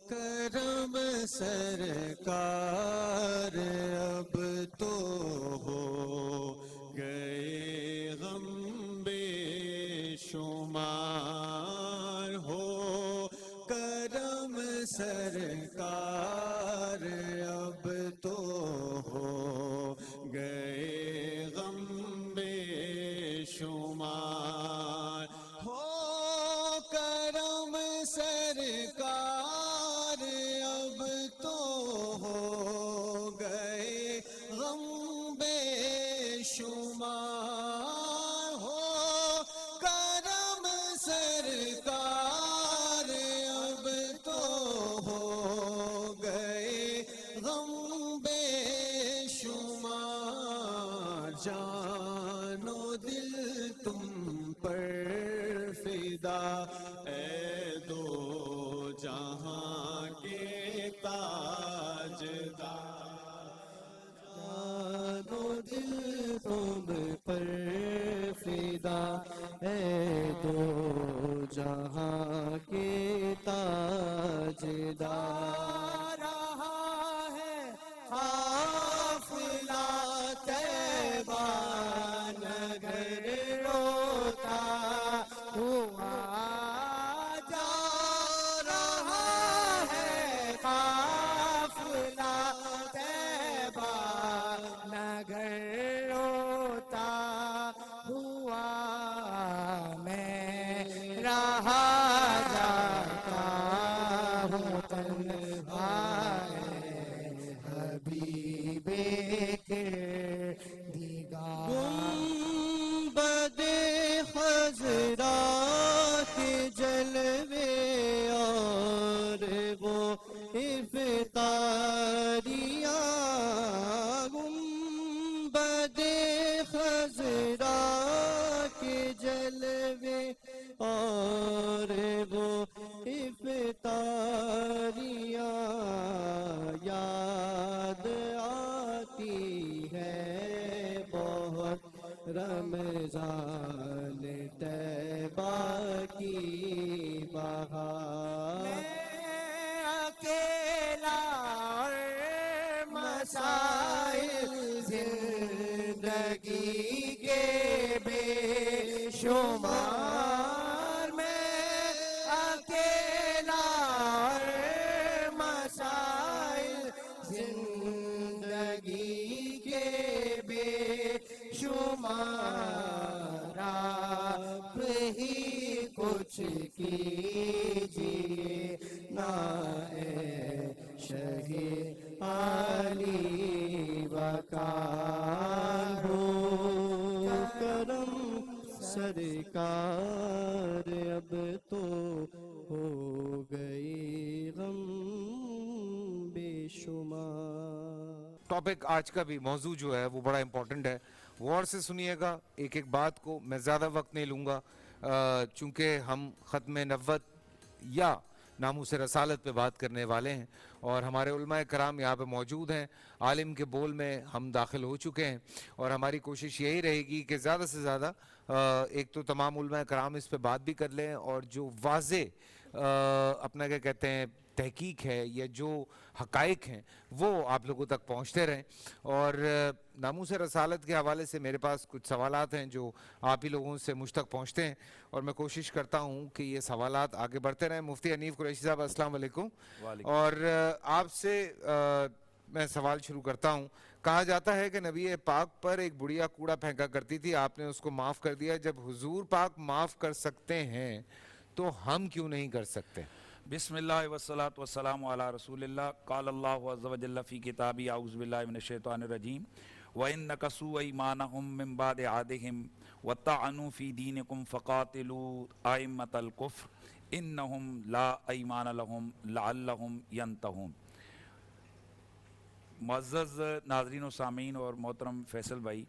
کرم سرکار اب تو ہو گئے غم بے شمار ہو کرم سرکار اب تو ہو گئے غم بے شمار ہو کرم سرکار اب تو ہو گئے غم بے شمار ہو کرم سرکار اب تو ہو گئے غم بے شمار جان و دل تم پر فدا اے دو جہاں کے تاجدار جان و دل تم پر فدا اے دو جہاں کے تاجدار رہا ہے قافلہ طیبہ نگر روتا ہوا جا رہا ہے قافلہ طیبہ نگر روتا ہوا میں رہا جاتا ہوں تنہا حبیب کردگار گنبد خضرا کے جلوے اور وہ افطاریاں گنبد خضرا کے جلوے اور وہ افطاریاں یاد آتی ہے بہت رمضان طیبہ کی بہار اکیلا اور مسائل زندگی کے بے شمار میں اکیلا اور مسائل زندگی کے بے شمار آپ ہی کچھ کیجیے نا اے شہید علی وقار ہو کرم سرکار اب تو ہو گئی غم بے شمار۔ ٹاپک آج کا بھی موضوع جو ہے وہ بڑا امپورٹنٹ ہے، غور سے سنیے گا ایک ایک بات کو، میں زیادہ وقت نہیں لوں گا چونکہ ہم ختم نبوت یا ناموس رسالت پہ بات کرنے والے ہیں اور ہمارے علماء کرام یہاں پہ موجود ہیں، عالم کے بول میں ہم داخل ہو چکے ہیں اور ہماری کوشش یہی رہے گی کہ زیادہ سے زیادہ ایک تو تمام علماء کرام اس پہ بات بھی کر لیں اور جو واضح اپنا کیا کہتے ہیں تحقیق ہے یا جو حقائق ہیں وہ آپ لوگوں تک پہنچتے رہیں۔ اور ناموس رسالت کے حوالے سے میرے پاس کچھ سوالات ہیں جو آپ ہی لوگوں سے مجھ تک پہنچتے ہیں اور میں کوشش کرتا ہوں کہ یہ سوالات آگے بڑھتے رہیں۔ مفتی حنیف قریشی صاحب السلام علیکم۔ اور آپ سے میں سوال شروع کرتا ہوں۔ کہا جاتا ہے کہ نبی پاک پر ایک بڑھیا کوڑا پھینکا کرتی تھی، آپ نے اس کو معاف کر دیا، جب حضور پاک معاف کر سکتے ہیں تو ہم کیوں نہیں کر سکتے؟ بسم اللہ والصلاة والسلام علی رسول اللہ۔ قال اللہ عز و جل فی کتابی اعوذ باللہ من الشیطان الرجیم وَإِن نَكَثُوا أَيْمَانَهُم مِّن بَعْدِ عَهْدِهِمْ وَطَّعَنُوا فِي دِينِكُمْ فَقَاتِلُوا أَئِمَّةَ الْكُفْرِ إِنَّهُمْ لَا أَيْمَانَ لَهُمْ لَعَلَّهُمْ يَنْتَهُونَ۔ معزز ناظرین و سامعین اور محترم فیصل بھائی،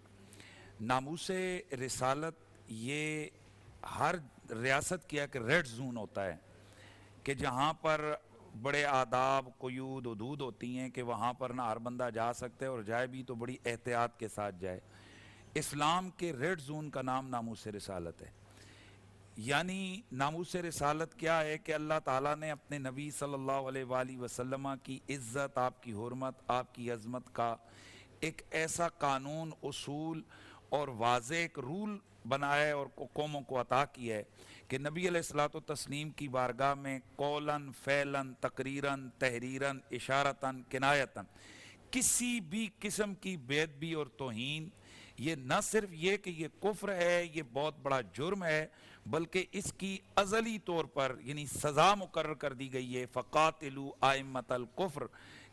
ناموس رسالت یہ ہر ریاست کی ایک ریڈ زون ہوتا ہے کہ جہاں پر بڑے آداب قیود حدود ہوتی ہیں کہ وہاں پر نہ ہر بندہ جا سکتا ہے اور جائے بھی تو بڑی احتیاط کے ساتھ جائے۔ اسلام کے ریڈ زون کا نام ناموس رسالت ہے۔ یعنی ناموس رسالت کیا ہے کہ اللہ تعالیٰ نے اپنے نبی صلی اللہ علیہ وآلہ وسلم کی عزت، آپ کی حرمت، آپ کی عظمت کا ایک ایسا قانون، اصول اور واضح ایک رول بنایا ہے اور قوموں کو عطا کیا ہے کہ نبی علیہ الصلوۃ والتسلیم کی بارگاہ میں قولاً، فعلاً، تقریراً، تحریراً، اشارتاً، کنایتاً کسی بھی قسم کی بے ادبی اور توہین، یہ نہ صرف یہ کہ یہ کفر ہے، یہ بہت بڑا جرم ہے، بلکہ اس کی ازلی طور پر یعنی سزا مقرر کر دی گئی ہے، فقاتلوا ائمۃ الکفر،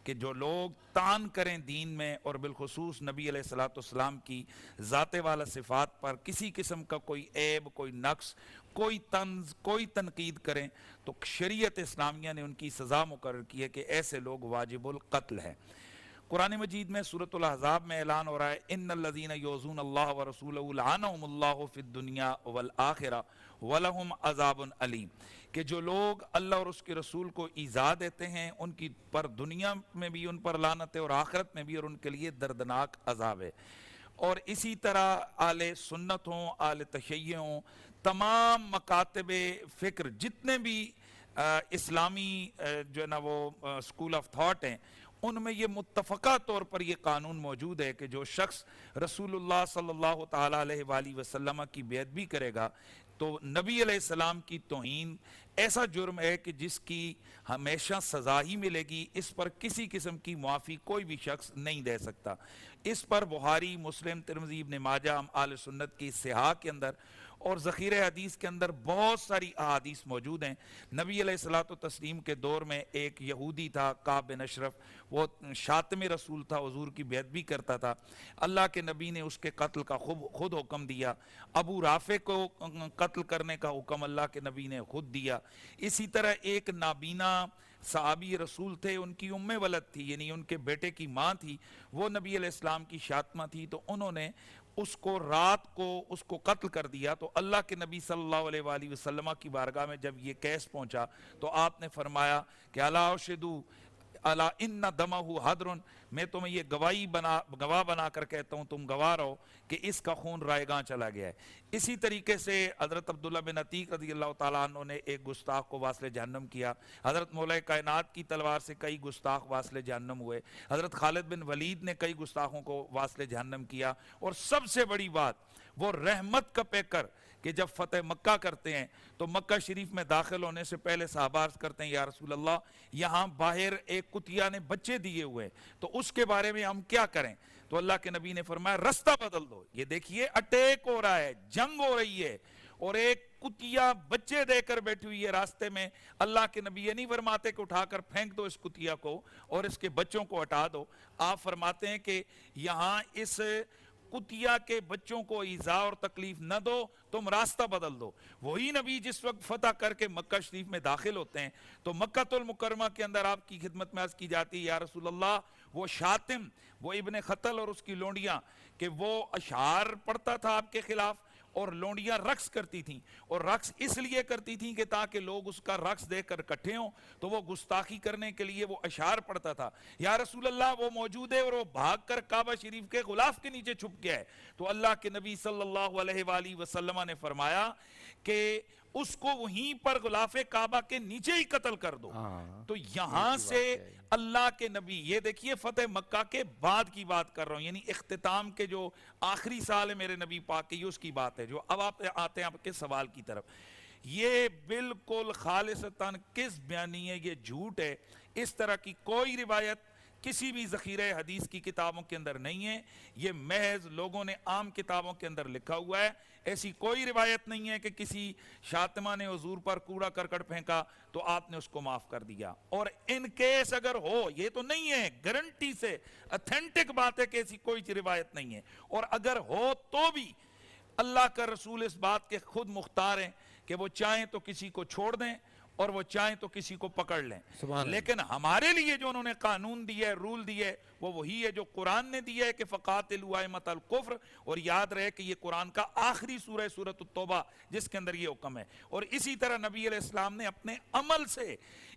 کہ جو لوگ طعن کریں دین میں اور بالخصوص نبی علیہ الصلوۃ والسلام کی ذات والا صفات پر کسی قسم کا کوئی عیب، کوئی نقص، کوئی طنز، کوئی تنقید کریں تو شریعت اسلامیہ نے ان کی سزا مقرر کی ہے کہ ایسے لوگ واجب القتل ہیں۔ قرآن مجید میں سورۃ الاحزاب میں اعلان ہو رہا ہے ان الذین یؤذون اللہ ورسولہ لعنہم اللہ فی الدنیا والآخرہ ولہم عذاب علیم، کہ جو لوگ اللہ اور اس کے رسول کو ایذا دیتے ہیں ان کی پر دنیا میں بھی ان پر لعنت ہے اور آخرت میں بھی، اور ان کے لیے دردناک عذاب ہے۔ اور اسی طرح اہل سنت ہوں، اہل تشیع ہوں، تمام مکاتب فکر جتنے بھی اسلامی جو ہے نا وہ اسکول آف تھاٹ ہیں، ان میں یہ متفقہ طور پر یہ قانون موجود ہے کہ جو شخص رسول اللہ صلی اللہ تعالیٰ علیہ وآلہ وسلم کی بے ادبی کرے گا تو نبی علیہ السلام کی توہین ایسا جرم ہے کہ جس کی ہمیشہ سزا ہی ملے گی، اس پر کسی قسم کی معافی کوئی بھی شخص نہیں دے سکتا۔ اس پر بخاری، مسلم، ترمذی، ابن ماجہ، اہل سنت کی صحاح کے اندر اور ذخیرہ حدیث کے اندر بہت ساری احادیث موجود ہیں۔ نبی علیہ الصلوۃ والتسلیم کے دور میں ایک یہودی تھا کعب بن اشرف، وہ شاتم رسول تھا، حضور کی بے ادبی کرتا تھا، اللہ کے نبی نے اس کے قتل کا خود حکم دیا۔ ابو رافع کو قتل کرنے کا حکم اللہ کے نبی نے خود دیا۔ اسی طرح ایک نابینا صحابی رسول تھے، ان کی ام ولد تھی، یعنی ان کے بیٹے کی ماں تھی، وہ نبی علیہ السلام کی شاتمہ تھی، تو انہوں نے اس کو رات کو اس کو قتل کر دیا۔ تو اللہ کے نبی صلی اللہ علیہ وآلہ وسلم کی بارگاہ میں جب یہ کیس پہنچا تو آپ نے فرمایا کہ الا اشہدوا الا ان دمہ حدر، میں تمہیں یہ گواہ بنا کر کہتا ہوں، تم گواہ رہو کہ اس کا خون رائے گاں چلا گیا ہے۔ اسی طریقے سے حضرت عبداللہ بن عتیق رضی اللہ تعالیٰ عنہ نے ایک گستاخ کو واصل جہنم کیا۔ حضرت مولا کائنات کی تلوار سے کئی گستاخ واصل جہنم ہوئے۔ حضرت خالد بن ولید نے کئی گستاخوں کو واصل جہنم کیا۔ اور سب سے بڑی بات، وہ رحمت کا پیکر کہ جب فتح مکہ کرتے ہیں تو مکہ شریف میں داخل ہونے سے پہلے صحابہ عرض کرتے ہیں یا رسول اللہ یہاں باہر ایک کتیا نے بچے دیے ہوئے تو اس کے بارے میں ہم کیا کریں؟ تو اللہ کے نبی نے فرمایا رستہ بدل دو، یہ دیکھیے اٹیک ہو رہا ہے، جنگ ہو رہی ہے اور ایک کتیا بچے دے کر بیٹھی ہوئی ہے راستے میں۔ اللہ کے نبی یہ نہیں فرماتے کہ اٹھا کر پھینک دو اس کتیا کو اور اس کے بچوں کو ہٹا دو، آپ فرماتے ہیں کہ یہاں اس کتیا کے بچوں کو ایذا اور تکلیف نہ دو، تم راستہ بدل دو۔ وہی نبی جس وقت فتح کر کے مکہ شریف میں داخل ہوتے ہیں تو مکہ المکرمہ کے اندر آپ کی خدمت میں عرض کی جاتی ہے یا رسول اللہ وہ شاتم، وہ ابن خطل اور اس کی لونڈیاں کہ وہ اشعار پڑھتا تھا آپ کے خلاف اور لونڈیاں رقص کرتی تھیں، اور رقص اس لیے کرتی تھیں کہ تاکہ لوگ اس کا رقص دیکھ کر اکٹھے ہوں، تو وہ گستاخی کرنے کے لیے وہ اشعار پڑھتا تھا۔ یا رسول اللہ وہ موجود ہے اور وہ بھاگ کر کعبہ شریف کے غلاف کے نیچے چھپ گیا ہے۔ تو اللہ کے نبی صلی اللہ علیہ وآلہ وسلم نے فرمایا کہ اس کو وہیں پر غلاف کعبہ کے نیچے ہی قتل کر دو۔ تو یہاں سے اللہ کے نبی، یہ دیکھیے فتح مکہ کے بعد کی بات کر رہا ہوں، یعنی اختتام کے جو آخری سال ہے میرے نبی پاک کے، یہ اس کی بات ہے۔ جو اب آپ آتے ہیں آپ کے سوال کی طرف، یہ بالکل خالصتاً کس بیانی ہے، یہ جھوٹ ہے۔ اس طرح کی کوئی روایت کسی بھی ذخیرہ حدیث کی کتابوں کے اندر نہیں ہے، یہ محض لوگوں نے عام کتابوں کے اندر لکھا ہوا ہے۔ ایسی کوئی روایت نہیں ہے کہ کسی شاتمہ نے حضور پر کوڑا کرکٹ پھینکا تو آپ نے اس کو معاف کر دیا۔ اور ان کیس اگر ہو، یہ تو نہیں ہے، گارنٹی سے اتھینٹک بات ہے کہ ایسی کوئی روایت نہیں ہے، اور اگر ہو تو بھی اللہ کا رسول اس بات کے خود مختار ہیں کہ وہ چاہیں تو کسی کو چھوڑ دیں اور وہ چاہیں تو کسی کو پکڑ لیں، لیکن ہمارے لیے جو انہوں نے قانون دیا ہے، رول دیا ہے، وہ وہی ہے جو قرآن نے دیا ہے کہ فقاتلوا ائمۃ الکفر۔ اور یاد رہے کہ یہ قرآن کا آخری سورہ ہے، سورۃ التوبہ، جس کے اندر یہ حکم ہے۔ اور اسی طرح نبی علیہ السلام نے اپنے عمل سے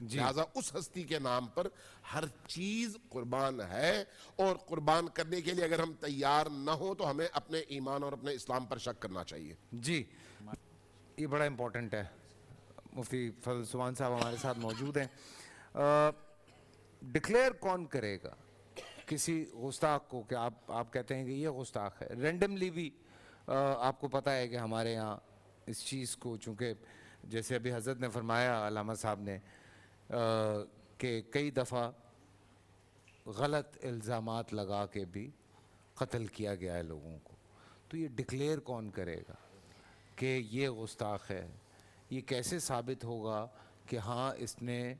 لہذا اس ہستی کے نام پر ہر چیز قربان ہے، اور قربان کرنے کے لیے اگر ہم تیار نہ ہوں تو ہمیں اپنے ایمان اور اپنے اسلام پر شک کرنا چاہیے. جی یہ بڑا امپورٹنٹ ہے. مفتی فضل سبحان صاحب ہمارے ساتھ موجود ہیں. ڈکلیئر کون کرے گا کسی گستاخ کو کہ آپ کہتے ہیں کہ یہ گستاخ ہے؟ رینڈملی بھی آپ کو پتہ ہے کہ ہمارے یہاں اس چیز کو، چونکہ جیسے ابھی حضرت نے فرمایا علامہ صاحب نے کہ کئی دفعہ غلط الزامات لگا کے بھی قتل کیا گیا ہے لوگوں کو، تو یہ ڈکلیئر کون کرے گا کہ یہ گستاخ ہے؟ یہ کیسے ثابت ہوگا کہ ہاں اس نے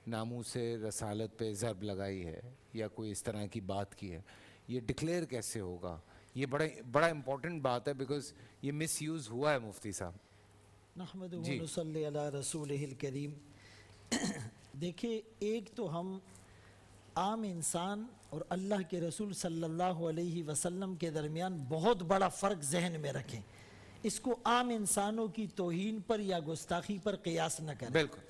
ناموس رسالت پہ ضرب لگائی ہے یا کوئی اس طرح کی بات کی ہے؟ یہ ڈکلیئر کیسے ہوگا؟ یہ بڑا امپورٹنٹ بات ہے، بیکاز یہ مس یوز ہوا ہے مفتی صاحب. نحمدہ و نصلی علی رسولہ الکریم. دیکھیں، ایک تو ہم عام انسان اور اللہ کے رسول صلی اللہ علیہ وسلم کے درمیان بہت بڑا فرق ذہن میں رکھیں. اس کو عام انسانوں کی توہین پر یا گستاخی پر قیاس نہ کریں. بالکل.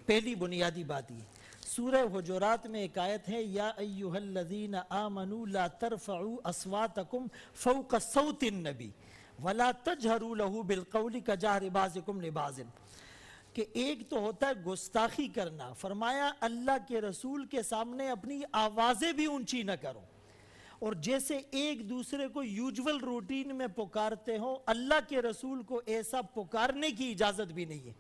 پہلی بنیادی بات یہ. سورہ حجرات میں ایک آیت ہے، یا ایہا الذین آمنوا لا ترفعوا اصواتکم فوق صوت النبی ولا تجہروا لہ بالقول کجہر بعضکم لبعض. کہ ایک تو ہوتا ہے گستاخی کرنا، فرمایا اللہ کے رسول کے سامنے اپنی آوازیں بھی اونچی نہ کرو، اور جیسے ایک دوسرے کو یوجول روٹین میں پکارتے ہو، اللہ کے رسول کو ایسا پکارنے کی اجازت بھی نہیں ہے.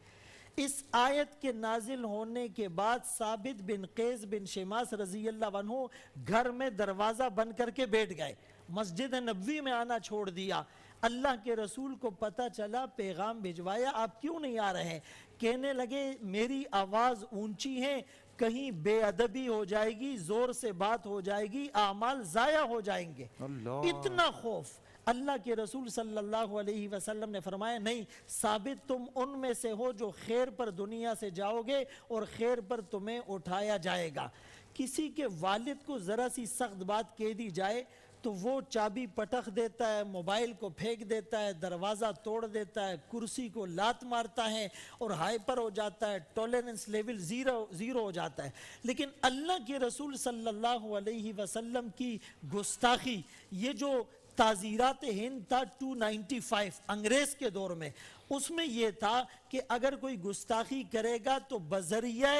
اس آیت کے نازل ہونے کے بعد ثابت بن قیس بن شماس رضی اللہ عنہ گھر میں دروازہ بند کر کے بیٹھ گئے، مسجد نبوی میں آنا چھوڑ دیا. اللہ کے رسول کو پتہ چلا، پیغام بھجوایا، آپ کیوں نہیں آ رہے ہیں؟ کہنے لگے میری آواز اونچی ہے، کہیں بے ادبی ہو جائے گی، زور سے بات ہو جائے گی، اعمال ضائع ہو جائیں گے. اتنا خوف. اللہ کے رسول صلی اللہ علیہ وسلم نے فرمایا نہیں، ثابت تم ان میں سے ہو جو خیر پر دنیا سے جاؤ گے اور خیر پر تمہیں اٹھایا جائے گا. کسی کے والد کو ذرا سی سخت بات کہہ دی جائے تو وہ چابی پٹخ دیتا ہے، موبائل کو پھینک دیتا ہے، دروازہ توڑ دیتا ہے، کرسی کو لات مارتا ہے اور ہائپر ہو جاتا ہے، ٹولرنس لیول زیرو ہو جاتا ہے. لیکن اللہ کے رسول صلی اللہ علیہ وسلم کی گستاخی، یہ جو تعزیرات ہند تھا 295 انگریز کے دور میں، اس میں یہ تھا کہ اگر کوئی گستاخی کرے گا تو بذریعہ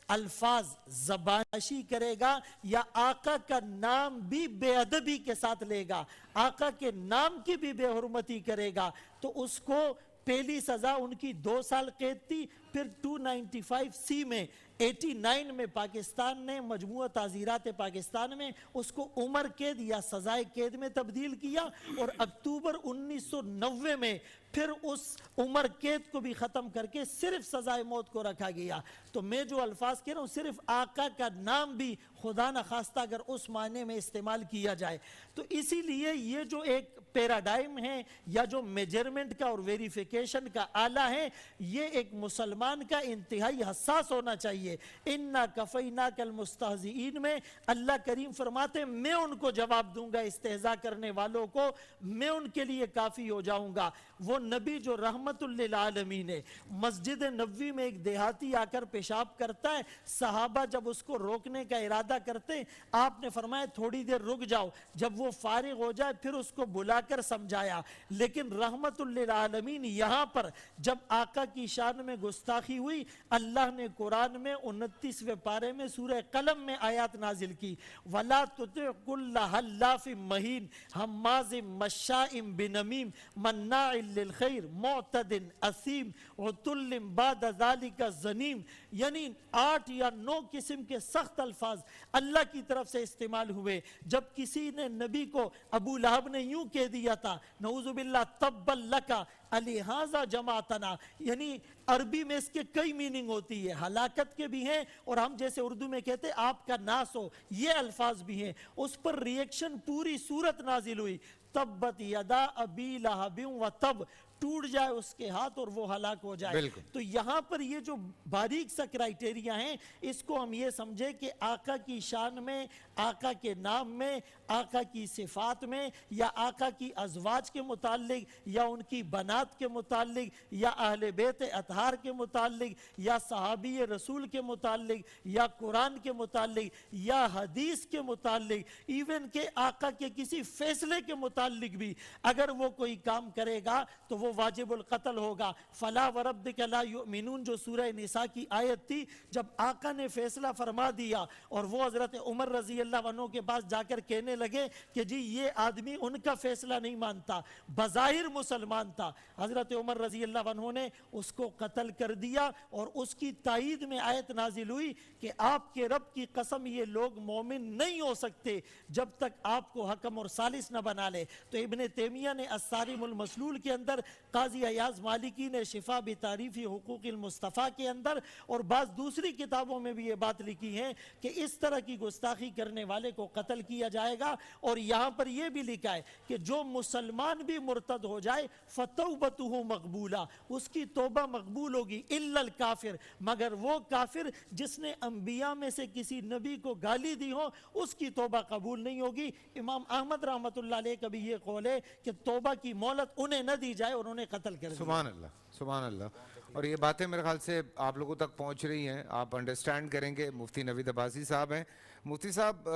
الفاظ زبانشی کرے گا یا آقا کا نام بھی بے ادبی کے ساتھ لے گا، آقا کے نام کی بھی بے حرمتی کرے گا، تو اس کو پہلی سزا ان کی 2 سال قید تھی. پھر 295C میں 89 میں پاکستان نے مجموعہ تعزیرات پاکستان میں اس کو عمر قید یا سزائے قید میں تبدیل کیا، اور اکتوبر 1990 میں پھر اس عمر قید کو بھی ختم کر کے صرف سزائے موت کو رکھا گیا. تو میں جو الفاظ کہہ رہا ہوں، صرف آقا کا نام بھی خدا نخواستہ اگر اس معنی میں استعمال کیا جائے تو اسی لیے یہ جو ایک پیراڈائم ہے یا جو میجرمنٹ کا اور ویریفیکیشن کا آلہ ہے، یہ ایک مسلمان کا انتہائی حساس ہونا چاہیے. اِنَّا كَفَيْنَاكَ الْمُسْتَهْزِئِينَ میں اللہ کریم فرماتے ہیں میں ان کو جواب دوں گا، استہزاء کرنے والوں کو میں ان کے لیے کافی ہو جاؤں گا. وہ نبی جو رحمت للعالمین ہے، مسجد نبوی میں ایک دیہاتی آ کر پیشاب کرتا ہے، صحابہ جب اس کو روکنے کا ارادہ کرتے ہیں، آپ نے فرمایا تھوڑی دیر رک جاؤ، جب وہ فارغ ہو جائے پھر اس کو بلا کر سمجھایا. لیکن رحمت للعالمین یہاں پر جب آقا کی شان میں گستاخی ہوئی، اللہ نے قرآن میں 29ویں پارے میں سورہ قلم میں آیات نازل کی، وَلَا تُطِعْ كُلَّ حَلَّافٍ مَّهِينٍ ہَمَّازٍ مَّشَّاءٍ بِنَمِيمٍ مَّنَّاعٍ لِّلْخَيْرِ مُعْتَدٍ أَثِيمٍ عُتُلٍّ بَعْدَ ذَلِكَ زَنِيمٍ. یعنی 8 یا 9 قسم کے سخت الفاظ اللہ کی طرف سے استعمال ہوئے. جب کسی نے نبی کو، ابو لہب نے یوں کہہ دیا تھا، نعوذ باللہ، تَبًّا لَّكَ أَلِهَٰذَا جَمَعْتَنَا، یعنی عربی میں اس کے کئی میننگ ہوتی ہے، ہلاکت کے بھی ہیں اور ہم جیسے اردو میں کہتے ہیں آپ کا ناس ہو، یہ الفاظ بھی ہیں. اس پر ریئیکشن پوری سورت نازل ہوئی، تبت یدا ابی لہب وتب، ٹوٹ جائے اس کے ہاتھ اور وہ ہلاک ہو جائے. تو یہاں پر یہ جو باریک سا کرائیٹیریا ہیں، اس کو ہم یہ سمجھے کہ آقا کی شان میں، آقا کے نام میں، آقا کی صفات میں، یا آقا کی ازواج کے متعلق یا ان کی بنات معاملات کے متعلق یا اہل بیت اطہار کے متعلق یا صحابی رسول کے متعلق یا قرآن کے متعلق یا حدیث کے متعلق، ایون کہ آقا کے کسی فیصلے کے متعلق بھی اگر وہ کوئی کام کرے گا تو وہ واجب القتل ہوگا۔ فلا وربک لا یؤمنون جو سورہ نساء کی آیت تھی، جب آقا نے فیصلہ فرما دیا اور وہ حضرت عمر رضی اللہ عنہ کے پاس جا کر کہنے لگے کہ جی یہ آدمی ان کا فیصلہ نہیں مانتا، بظاہر مسلمان تھا، حضرت عمر رضی اللہ عنہ نے اس کو قتل کر دیا، اور اس کی تائید میں آیت نازل ہوئی کہ آپ کے رب کی قسم یہ لوگ مومن نہیں ہو سکتے جب تک آپ کو حکم اور ثالث نہ بنا لے۔ تو ابن تیمیہ نے الصارم المسلول کے اندر، قاضی ایاز مالکی نے شفا بتعریف حقوق المصطفیٰ کے اندر، اور بعض دوسری کتابوں میں بھی یہ بات لکھی ہے کہ اس طرح کی گستاخی کرنے والے کو قتل کیا جائے گا۔ اور یہاں پر یہ بھی لکھا ہے کہ جو مسلمان بھی مرتد ہو جائے فتوبتہ مقبولہ، اس کی توبہ مقبول ہوگی، الا الکافر، مگر وہ کافر جس نے انبیاء میں سے کسی نبی کو گالی دی ہو اس کی توبہ قبول نہیں ہوگی۔ امام احمد رحمۃ اللہ علیہ کا بھی یہ قول ہے کہ توبہ کی مہلت انہیں نہ دی جائے اور انہیں قتل کر دیا۔ سبحان اللہ، سبحان اللہ۔ اور یہ باتیں میرے خیال سے آپ لوگوں تک پہنچ رہی ہیں، آپ انڈرسٹینڈ کریں گے۔ مفتی نوید عباسی صاحب ہیں۔ مفتی صاحب،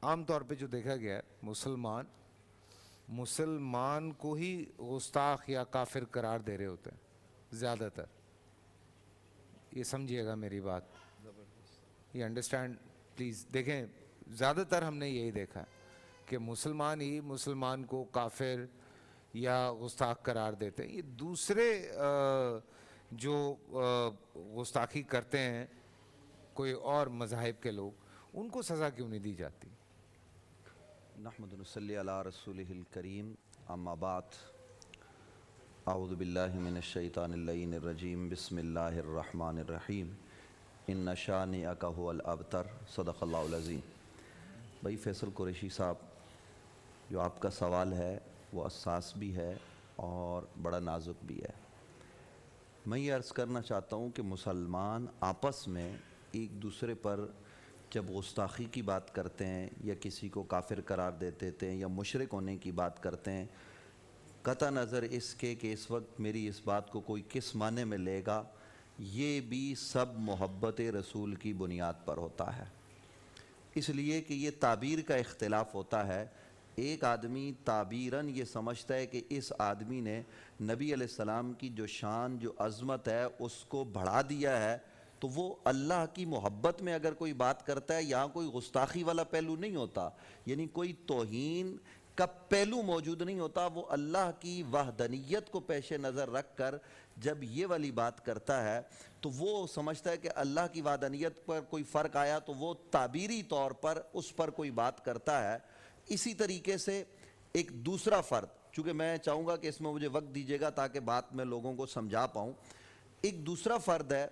عام طور پہ جو دیکھا گیا ہے مسلمان کو ہی گستاخ یا کافر قرار دے رہے ہوتے ہیں زیادہ تر، یہ سمجھیے گا میری بات، یہ انڈرسٹینڈ پلیز دیکھیں، زیادہ تر ہم نے یہی دیکھا ہے کہ مسلمان ہی مسلمان کو کافر یا گستاخ قرار دیتے ہیں۔ یہ دوسرے جو گستاخی کرتے ہیں کوئی اور مذاہب کے لوگ، ان کو سزا کیوں نہیں دی جاتی؟ نحمد نصلی علی رسولہ الکریم، اما بعد، اعوذ باللہ من الشیطان اللعین الرجیم، بسم اللہ الرحمن الرحیم، ان شانئک ھو الابتر، صدق اللہ العظیم۔ بھائی فیصل قریشی صاحب، جو آپ کا سوال ہے وہ حساس بھی ہے اور بڑا نازک بھی ہے۔ میں یہ عرض کرنا چاہتا ہوں کہ مسلمان آپس میں ایک دوسرے پر جب گستاخی کی بات کرتے ہیں یا کسی کو کافر قرار دیتے تھے یا مشرک ہونے کی بات کرتے ہیں، قطع نظر اس کے کہ اس وقت میری اس بات کو کوئی کس معنی میں لے گا، یہ بھی سب محبت رسول کی بنیاد پر ہوتا ہے۔ اس لیے کہ یہ تعبیر کا اختلاف ہوتا ہے۔ ایک آدمی تعبیراً یہ سمجھتا ہے کہ اس آدمی نے نبی علیہ السلام کی جو شان، جو عظمت ہے، اس کو بڑھا دیا ہے، تو وہ اللہ کی محبت میں اگر کوئی بات کرتا ہے، یہاں کوئی گستاخی والا پہلو نہیں ہوتا، یعنی کوئی توہین کا پہلو موجود نہیں ہوتا۔ وہ اللہ کی وحدانیت کو پیش نظر رکھ کر جب یہ والی بات کرتا ہے تو وہ سمجھتا ہے کہ اللہ کی وحدانیت پر کوئی فرق آیا تو وہ تعبیری طور پر اس پر کوئی بات کرتا ہے۔ اسی طریقے سے ایک دوسرا فرد، چونکہ میں چاہوں گا کہ اس میں مجھے وقت دیجیے گا تاکہ بات میں لوگوں کو سمجھا پاؤں، ایک دوسرا فرد ہے،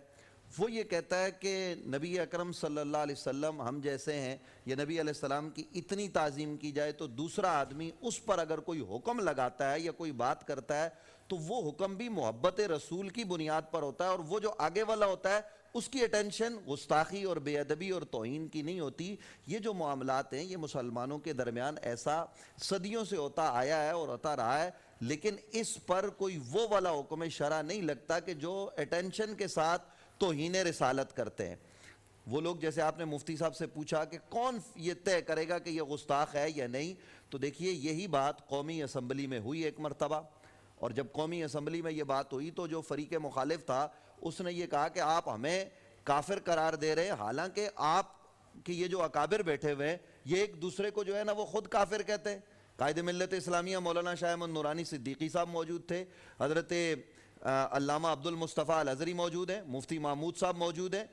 وہ یہ کہتا ہے کہ نبی اکرم صلی اللہ علیہ وسلم ہم جیسے ہیں، یا نبی علیہ السلام کی اتنی تعظیم کی جائے تو دوسرا آدمی اس پر اگر کوئی حکم لگاتا ہے یا کوئی بات کرتا ہے تو وہ حکم بھی محبت رسول کی بنیاد پر ہوتا ہے، اور وہ جو آگے والا ہوتا ہے اس کی اٹینشن گستاخی اور بے ادبی اور توہین کی نہیں ہوتی۔ یہ جو معاملات ہیں یہ مسلمانوں کے درمیان ایسا صدیوں سے ہوتا آیا ہے اور ہوتا رہا ہے، لیکن اس پر کوئی وہ والا حکم شرع نہیں لگتا کہ جو اٹینشن کے ساتھ توہین رسالت کرتے ہیں۔ وہ لوگ جیسے آپ نے مفتی صاحب سے پوچھا کہ کون یہ طے کرے گا کہ یہ گستاخ ہے یا نہیں، تو دیکھیے یہی بات قومی اسمبلی میں ہوئی ایک مرتبہ، اور جب قومی اسمبلی میں یہ بات ہوئی تو جو فریق مخالف تھا اس نے یہ کہا کہ آپ ہمیں کافر قرار دے رہے ہیں، حالانکہ آپ کہ یہ جو اکابر بیٹھے ہوئے ہیں یہ ایک دوسرے کو جو ہے نا وہ خود کافر کہتے ہیں۔ قائد ملت اسلامیہ مولانا شاہ احمد نورانی صدیقی صاحب موجود تھے، حضرت علامہ عبد المصطفیٰ الازہری موجود ہیں، مفتی محمود صاحب موجود ہیں،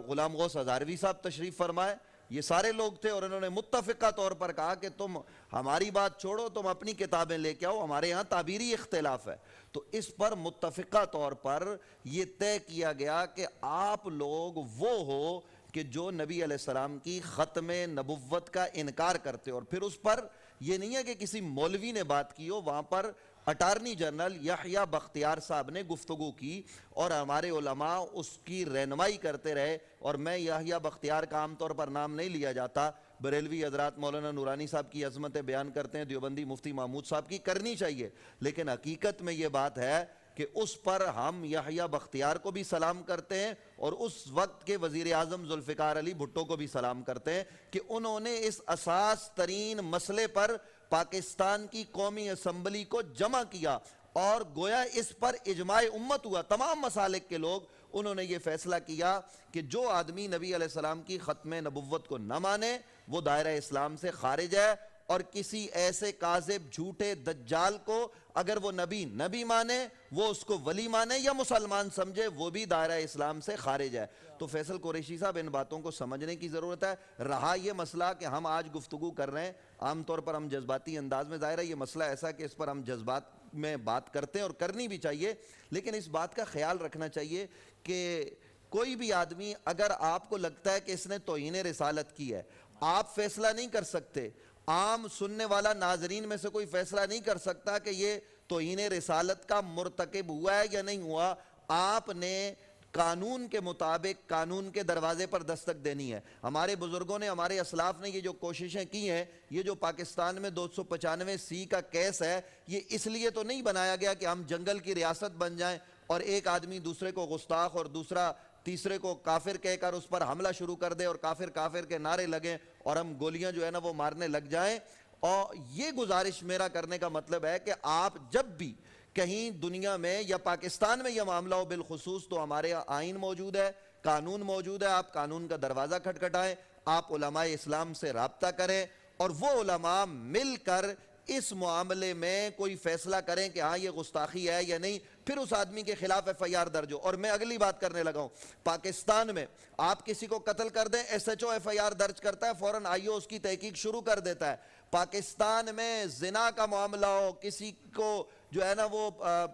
غلام غوث ہزاروی صاحب تشریف فرمائے، یہ سارے لوگ تھے، اور انہوں نے متفقہ طور پر کہا کہ تم ہماری بات چھوڑو، تم اپنی کتابیں لے کے آؤ، ہمارے ہاں تعبیری اختلاف ہے۔ تو اس پر متفقہ طور پر یہ طے کیا گیا کہ آپ لوگ وہ ہو کہ جو نبی علیہ السلام کی ختم نبوت کا انکار کرتے، اور پھر اس پر یہ نہیں ہے کہ کسی مولوی نے بات کی ہو، وہاں پر اٹارنی جنرل یحییٰ بختیار صاحب نے گفتگو کی اور ہمارے علماء اس کی رہنمائی کرتے رہے، اور میں یحییٰ بختیار کا عام طور پر نام نہیں لیا جاتا، بریلوی حضرات مولانا نورانی صاحب کی عظمتیں بیان کرتے ہیں، دیوبندی مفتی محمود صاحب کی کرنی چاہیے، لیکن حقیقت میں یہ بات ہے کہ اس پر ہم یحییٰ بختیار کو بھی سلام کرتے ہیں اور اس وقت کے وزیر اعظم ذوالفقار علی بھٹو کو بھی سلام کرتے ہیں کہ انہوں نے اس اساس ترین مسئلے پر پاکستان کی قومی اسمبلی کو جمع کیا اور گویا اس پر اجماع امت ہوا، تمام مسالک کے لوگ، انہوں نے یہ فیصلہ کیا کہ جو آدمی نبی علیہ السلام کی ختم نبوت کو نہ مانے وہ دائرہ اسلام سے خارج ہے، اور کسی ایسے کاذب جھوٹے دجال کو اگر وہ نبی مانے، وہ اس کو ولی مانے یا مسلمان سمجھے، وہ بھی دائرہ اسلام سے خارج ہے۔ تو فیصل قریشی صاحب ان باتوں کو سمجھنے کی ضرورت ہے۔ رہا یہ مسئلہ کہ ہم آج گفتگو کر رہے ہیں، عام طور پر ہم جذباتی انداز میں، ظاہر ہے یہ مسئلہ ایسا کہ اس پر ہم جذبات میں بات کرتے ہیں اور کرنی بھی چاہیے، لیکن اس بات کا خیال رکھنا چاہیے کہ کوئی بھی آدمی اگر آپ کو لگتا ہے کہ اس نے توہین رسالت کی ہے، آپ فیصلہ نہیں کر سکتے، عام سننے والا ناظرین میں سے کوئی فیصلہ نہیں کر سکتا کہ یہ توہین رسالت کا مرتکب ہوا ہے یا نہیں ہوا۔ آپ نے قانون کے مطابق قانون کے دروازے پر دستک دینی ہے۔ ہمارے بزرگوں نے، ہمارے اسلاف نے یہ جو کوششیں کی ہیں، یہ جو پاکستان میں 295C کا کیس ہے، یہ اس لیے تو نہیں بنایا گیا کہ ہم جنگل کی ریاست بن جائیں اور ایک آدمی دوسرے کو گستاخ اور دوسرا تیسرے کو کافر کہہ کر اس پر حملہ شروع کر دے اور کافر کافر کے نعرے لگیں اور ہم گولیاں جو ہے نا وہ مارنے لگ جائیں۔ اور یہ گزارش میرا کرنے کا مطلب ہے کہ آپ جب بھی کہیں دنیا میں یا پاکستان میں یہ معاملہ ہو، بالخصوص تو ہمارے آئین موجود ہے، قانون موجود ہے، آپ قانون کا دروازہ کھٹکھٹائیں، آپ علماء اسلام سے رابطہ کریں اور وہ علماء مل کر اس معاملے میں کوئی فیصلہ کریں کہ ہاں یہ گستاخی ہے یا نہیں، پھر اس آدمی کے خلاف FIR درج ہو۔ اور میں اگلی بات کرنے لگا ہوں، پاکستان میں آپ کسی کو قتل کر دیں، SHO FIR درج کرتا ہے، فوراً IO اس کی تحقیق شروع کر دیتا ہے۔ پاکستان میں زنا کا معاملہ ہو، کسی کو جو ہے نا وہ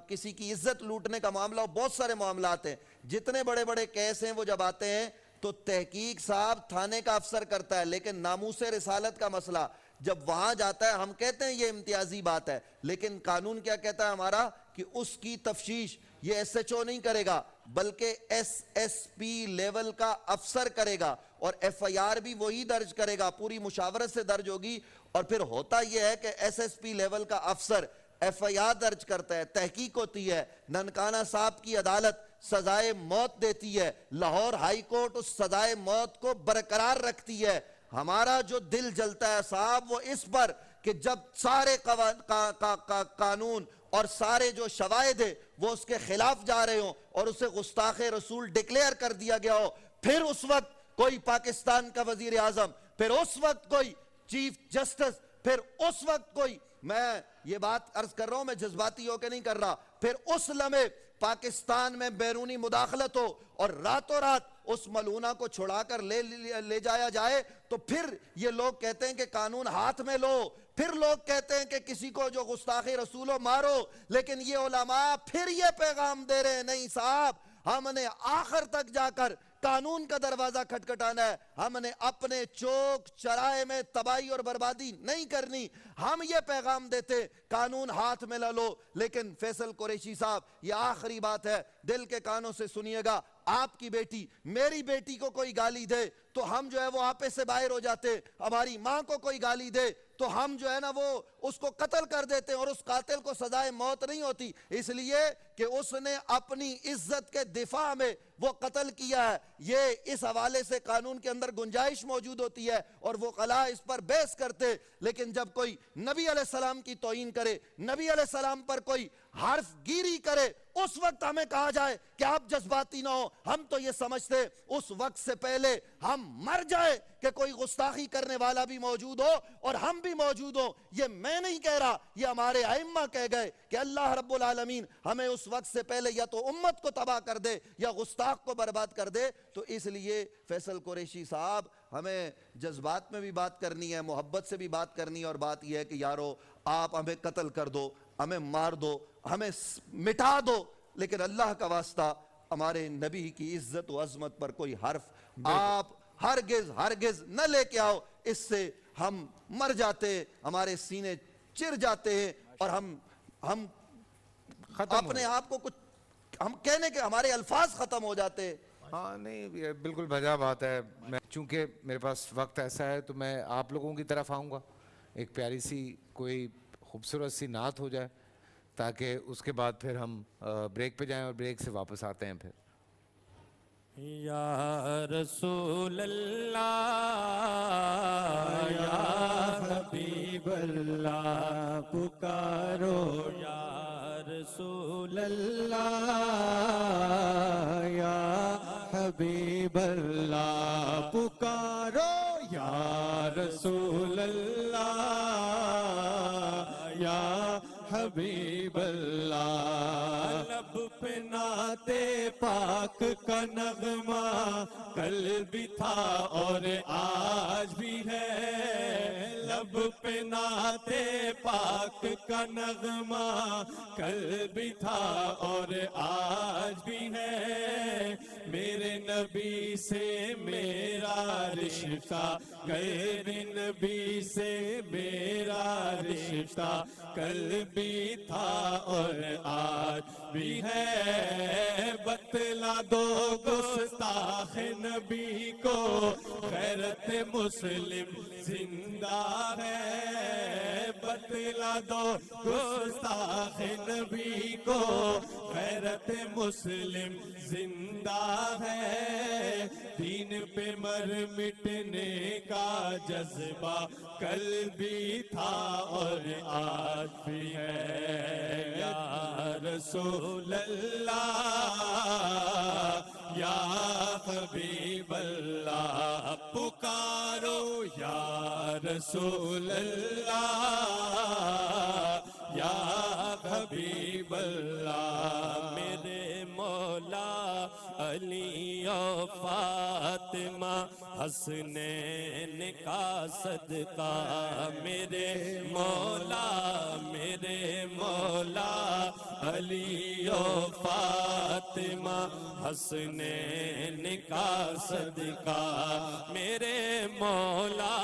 کسی کی عزت لوٹنے کا معاملہ ہو، بہت سارے معاملات ہیں، جتنے بڑے بڑے کیس ہیں وہ جب آتے ہیں تو تحقیق صاحب تھانے کا افسر کرتا ہے، لیکن ناموس رسالت کا مسئلہ جب وہاں جاتا ہے، ہم کہتے ہیں یہ امتیازی بات ہے، لیکن قانون کیا کہتا ہے ہمارا کہ اس کی تفتیش یہ SHO نہیں کرے گا بلکہ SSP لیول کا افسر کرے گا، اور FIR بھی وہی درج کرے گا، پوری مشاورت سے درج ہوگی۔ اور پھر ہوتا یہ ہے کہ SSP لیول کا افسر FIR درج کرتا ہے، تحقیق ہوتی ہے، ننکانہ صاحب کی عدالت سزائے موت دیتی ہے، لاہور ہائی کورٹ اس سزائے موت کو برقرار رکھتی ہے۔ ہمارا جو دل جلتا ہے صاحب وہ اس پر کہ جب سارے قانون اور سارے جو شواہد ہیں وہ اس کے خلاف جا رہے ہوں اور اسے گستاخ رسول ڈکلیئر کر دیا گیا ہو، پھر اس وقت کوئی پاکستان کا وزیر اعظم، پھر اس وقت کوئی چیف جسٹس، پھر اس وقت کوئی، میں یہ بات عرض کر رہا ہوں، میں جذباتی ہو کے نہیں کر رہا، پھر اس لمحے پاکستان میں بیرونی مداخلت ہو اور راتوں رات اس ملعونہ کو چھڑا کر لے جایا جائے، تو پھر یہ لوگ کہتے ہیں کہ قانون ہاتھ میں لو، پھر لوگ کہتے ہیں کہ کسی کو جو گستاخ رسول ہو مارو، لیکن یہ علماء پھر یہ پیغام دے رہے ہیں نہیں صاحب، ہم نے آخر تک جا کر قانون کا دروازہ کھٹکھٹانا ہے، ہم نے اپنے چوک چرائے میں تباہی اور بربادی نہیں کرنی۔ ہم یہ پیغام دیتے قانون ہاتھ میں نہ لو۔ لیکن فیصل قریشی صاحب، یہ آخری بات ہے، دل کے کانوں سے سنیے گا، آپ کی بیٹی، میری بیٹی کو کوئی گالی دے تو ہم جو ہے وہ آپے سے باہر ہو جاتے، ہماری ماں کو کوئی گالی دے تو ہم جو ہے نا وہ اس کو قتل کر دیتے ہیں، اور اس قاتل کو سزائے موت نہیں ہوتی، اس لیے کہ اس نے اپنی عزت کے دفاع میں وہ قتل کیا ہے۔ یہ اس حوالے سے قانون کے اندر گنجائش موجود ہوتی ہے اور وہ قلعہ اس پر بحث کرتے، لیکن جب کوئی نبی علیہ السلام کی توہین کرے، نبی علیہ السلام پر کوئی حرف گیری کرے، اس وقت ہمیں کہا جائے کہ آپ جذباتی نہ ہو۔ ہم تو یہ سمجھتے اس وقت سے پہلے ہم مر جائے کہ کوئی گستاخی کرنے والا بھی موجود ہو اور ہم بھی موجود ہو۔ یہ میں نہیں کہہ رہا، یہ ہمارے ائمہ کہہ گئے کہ اللہ رب العالمین ہمیں اس وقت سے پہلے یا تو امت کو تباہ کر دے یا گستاخ کو برباد کر دے۔ تو اس لیے فیصل قریشی صاحب، ہمیں جذبات میں بھی بات کرنی ہے، محبت سے بھی بات کرنی ہے، اور بات یہ ہے کہ یارو آپ ہمیں قتل کر دو، ہمیں مار دو، ہمیں مٹا دو، لیکن اللہ کا واسطہ ہمارے نبی کی عزت و عظمت پر کوئی حرف آپ ہرگز نہ لے کے آؤ، اس سے ہم مر جاتے، ہمارے سینے چر جاتے ہیں اور ہم اپنے آپ کو کچھ ہم کہنے کے ہمارے الفاظ ختم ہو جاتے۔ ہاں نہیں یہ بالکل بجا بات ہے. میں چونکہ میرے پاس وقت ایسا ہے تو میں آپ لوگوں کی طرف آؤں گا. ایک پیاری سی کوئی خوبصورت سی نعت ہو جائے تاکہ اس کے بعد پھر ہم بریک پہ جائیں اور بریک سے واپس آتے ہیں پھر. یا رسول اللہ یا حبیب اللہ پکارو یا رسول اللہ یا حبیب اللہ پکارو یا رسول اللہ یا حبیب اللہ. لب پہ نعت پاک کا نغمہ کل بھی تھا اور آج بھی ہے. لب پہ نعت پاک کا نغمہ کل بھی تھا اور آج بھی ہے. میرے نبی سے میرا رشتہ غیر نبی سے میرا رشتہ کل بھی تھا اور آج بھی ہے. بتلا دو گستاخ نبی کو غیرت مسلم زندہ ہے. بتلا دو گستاخ نبی کو غیرت مسلم زندہ ہے. دین پہ مر مٹنے کا جذبہ کل بھی تھا اور آج بھی ہے. یا رسول اللہ یا حبیب اللہ پکارو یا رسول اللہ یا حبیب اللہ. میرے مولا علی و فاطمہ حسنین کا صدقہ. میرے مولا علی و فاطمہ حسنین کا صدقہ. میرے مولا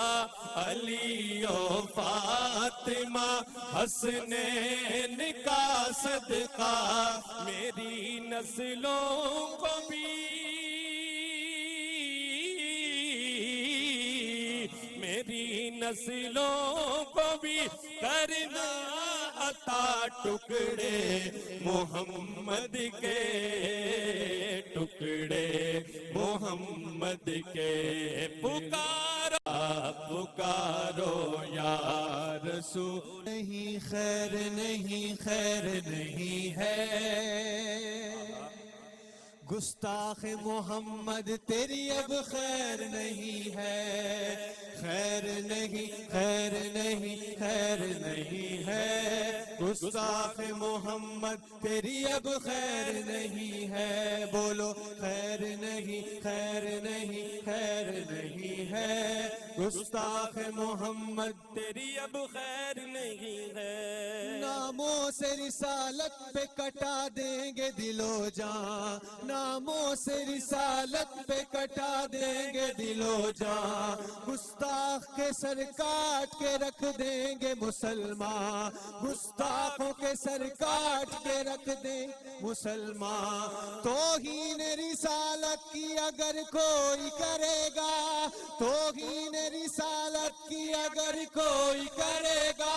علی و فاطمہ حسنین کا صدقہ. میری نسلوں کو بھی میری نسلوں کو بھی کرنا عطا ٹکڑے محمد کے ٹکڑے محمد کے. پکارو یا رسول نہیں خیر نہیں خیر نہیں ہے. گستاخ محمد تیری اب خیر نہیں ہے. خیر نہیں خیر نہیں خیر نہیں ہے. گستاخ محمد تیری اب خیر نہیں ہے. بولو خیر نہیں خیر نہیں خیر نہیں ہے. گستاخ محمد تیری اب خیر نہیں ہے. ناموں سے رسالت پہ کٹا دیں گے دل و جان. ناموں سے رسالت پہ کٹا دیں گے دل و جان. گستاخ کے سر کاٹ کے رکھ دیں گے مسلمان. گستاخوں کے سر کاٹ کے رکھ دیں مسلمان. توہین رسالت کی اگر کوئی کرے گا توہین رسالت کی اگر کوئی کرے گا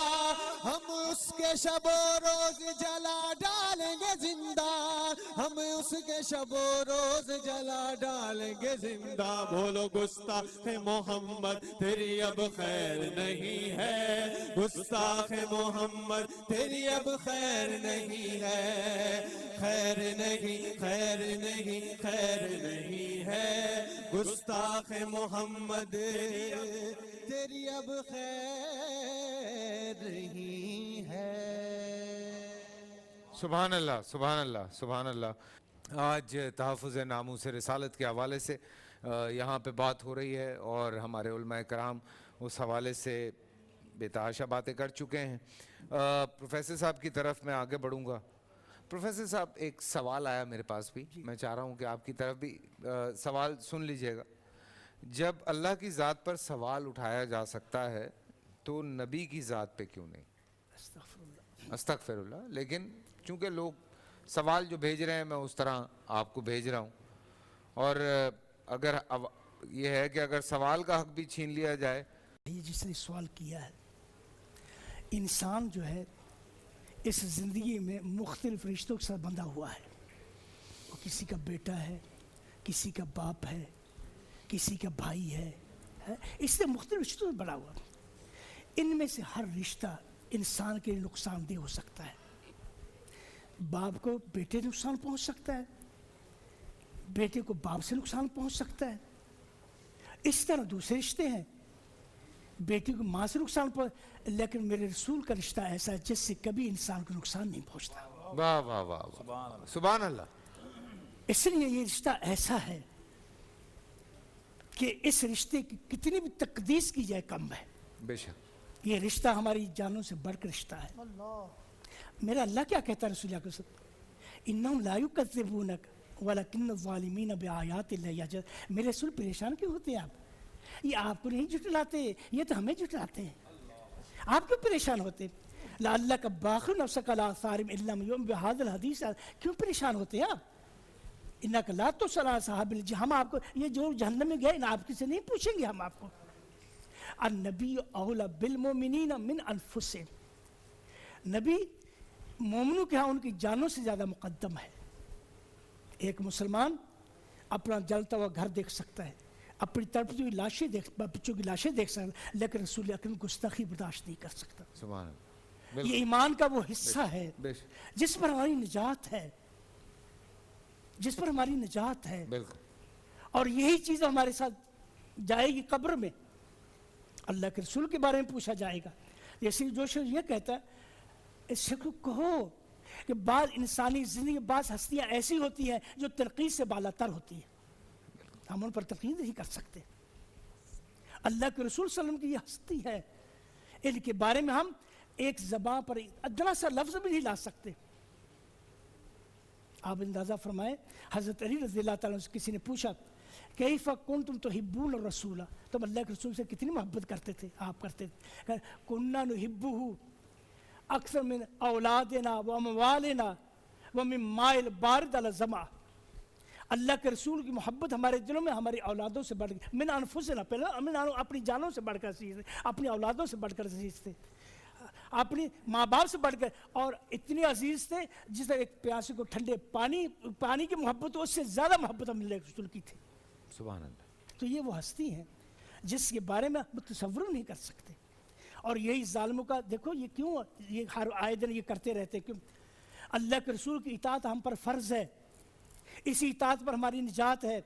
ہم اس کے شب و روز جلا ڈالیں گے زندہ. ہم اس کے شب و روز جلا ڈالیں گے زندہ. بولو گستاخ محمد تیری اب خیر نہیں ہے. گستاخ محمد تیری اب خیر نہیں ہے. خیر نہیں خیر نہیں خیر نہیں ہے. گستاخ محمد تیری اب خیر نہیں ہے. سبحان اللہ سبحان اللہ سبحان اللہ. آج تحفظ ناموس رسالت کے حوالے سے یہاں پہ بات ہو رہی ہے اور ہمارے علماء کرام اس حوالے سے بے تحاشا باتیں کر چکے ہیں. پروفیسر صاحب کی طرف میں آگے بڑھوں گا. پروفیسر صاحب ایک سوال آیا میرے پاس بھی, میں چاہ رہا ہوں کہ آپ کی طرف بھی سوال سن لیجئے گا. جب اللہ کی ذات پر سوال اٹھایا جا سکتا ہے تو نبی کی ذات پہ کیوں نہیں؟ استغفر اللہ. لیکن چونکہ لوگ سوال جو بھیج رہے ہیں میں اس طرح آپ کو بھیج رہا ہوں اور اگر یہ ہے کہ اگر سوال کا حق بھی چھین لیا جائے. یہ جس نے سوال کیا ہے، انسان جو ہے اس زندگی میں مختلف رشتوں کے ساتھ بندھا ہوا ہے. وہ کسی کا بیٹا ہے، کسی کا باپ ہے، کسی کا بھائی ہے، اس سے مختلف رشتوں سے بڑا ہوا. ان میں سے ہر رشتہ انسان کے لیے نقصان دہ ہو سکتا ہے. باپ کو بیٹے سے نقصان پہنچ سکتا ہے، بیٹے کو باپ سے نقصان پہنچ سکتا ہے. اس طرح دوسرے رشتے ہیں، بیٹی کو ماں سے نقصان پہنچ، لیکن میرے رسول کا رشتہ ایسا ہے جس سے کبھی انسان کو نقصان نہیں پہنچتا. واہ واہ واہ، سبحان اللہ. اس لیے یہ رشتہ ایسا ہے کہ اس رشتے کی کتنی بھی تقدیس کی جائے کم ہے. بے شک. یہ رشتہ ہماری جانوں سے بڑھ کر رشتہ ہے. میرا اللہ کیا کہتا ہے رسول اللہ صلی اللہ علیہ وسلم، انہم لا یکذبونک ولکن الظالمین بآیات اللہ یجحدون. میرے رسول پریشان کیوں ہوتے ہیں آپ؟ یہ آپ کو نہیں جھٹلاتے، یہ تو ہمیں جھٹلاتے ہیں. آپ کیوں پریشان ہوتے؟ لعلک باخع نفسک علی آثارہم ان لم یؤمنوا بہذا الحدیث. کیوں پریشان ہوتے ہیں آپ؟ انک لا تسأل عن اصحاب الجحیم. ہم آپ کو یہ جو جہنم میں گئے آپ کسی سے نہیں پوچھیں گے. ہم آپ کو النبی اولی بالمؤمنین من انفسہم. نبی مومنوں کے ہاں ان کی جانوں سے زیادہ مقدم ہے. ایک مسلمان اپنا جلتا ہوا گھر دیکھ سکتا ہے، اپنی طرف جو لاشیں بچوں کی لاشیں دیکھ سکتا ہے، لیکن رسول اکرم گستاخی برداشت نہیں کر سکتا. سبحان اللہ. یہ ایمان کا وہ حصہ ہے بے شک. جس پر ہماری نجات ہے، جس پر ہماری نجات ہے. بالکل. اور یہی چیز ہمارے ساتھ جائے گی قبر میں. اللہ کے رسول کے بارے میں پوچھا جائے گا. جیسے جو شخص یہ کہتا ہے، اس شخص کو کہو کہ بعض انسانی زندگی بعض ہستیاں ایسی ہوتی ہیں جو تنقید سے بالا تر ہوتی ہیں، ہم ان پر تنقید نہیں کر سکتے. اللہ کے رسول صلی اللہ علیہ وسلم کی یہ ہستی ہے، ان کے بارے میں ہم ایک زبان پر ادنا سا لفظ بھی نہیں لا سکتے. آپ اندازہ فرمائیں، حضرت علی رضی اللہ تعالیٰ سے کسی نے پوچھا کیف کنتم تحبون الرسول، تم اللہ کے رسول سے کتنی محبت کرتے تھے؟ آپ کرتے تھے. کننا نحبہ اکثر من اولادنا و اموالنا ومن ماء البارد علی الظما. اللہ کے رسول کی محبت ہمارے دلوں میں ہماری اولادوں سے بڑھ گئی. من انفسنا، پہلے اپنی جانوں سے بڑھ کر عزیز تھے، اپنی اولادوں سے بڑھ کر عزیز تھے، اپنی ماں باپ سے بڑھ کر، اور اتنے عزیز تھے جس طرح ایک پیاسے کو ٹھنڈے پانی کی محبت اس سے زیادہ محبت ہم اللہ کے رسول کی تھی. سبحان اللہ. تو یہ وہ ہستی ہیں جس کے بارے میں ہم تصور نہیں کر سکتے. اور یہی ظالموں کا دیکھو، یہ کیوں یہ ہر آئے دن یہ کرتے رہتے؟ کیوں؟ اللہ کے رسول کی اطاعت ہم پر فرض ہے، اسی اطاعت پر ہماری نجات ہے.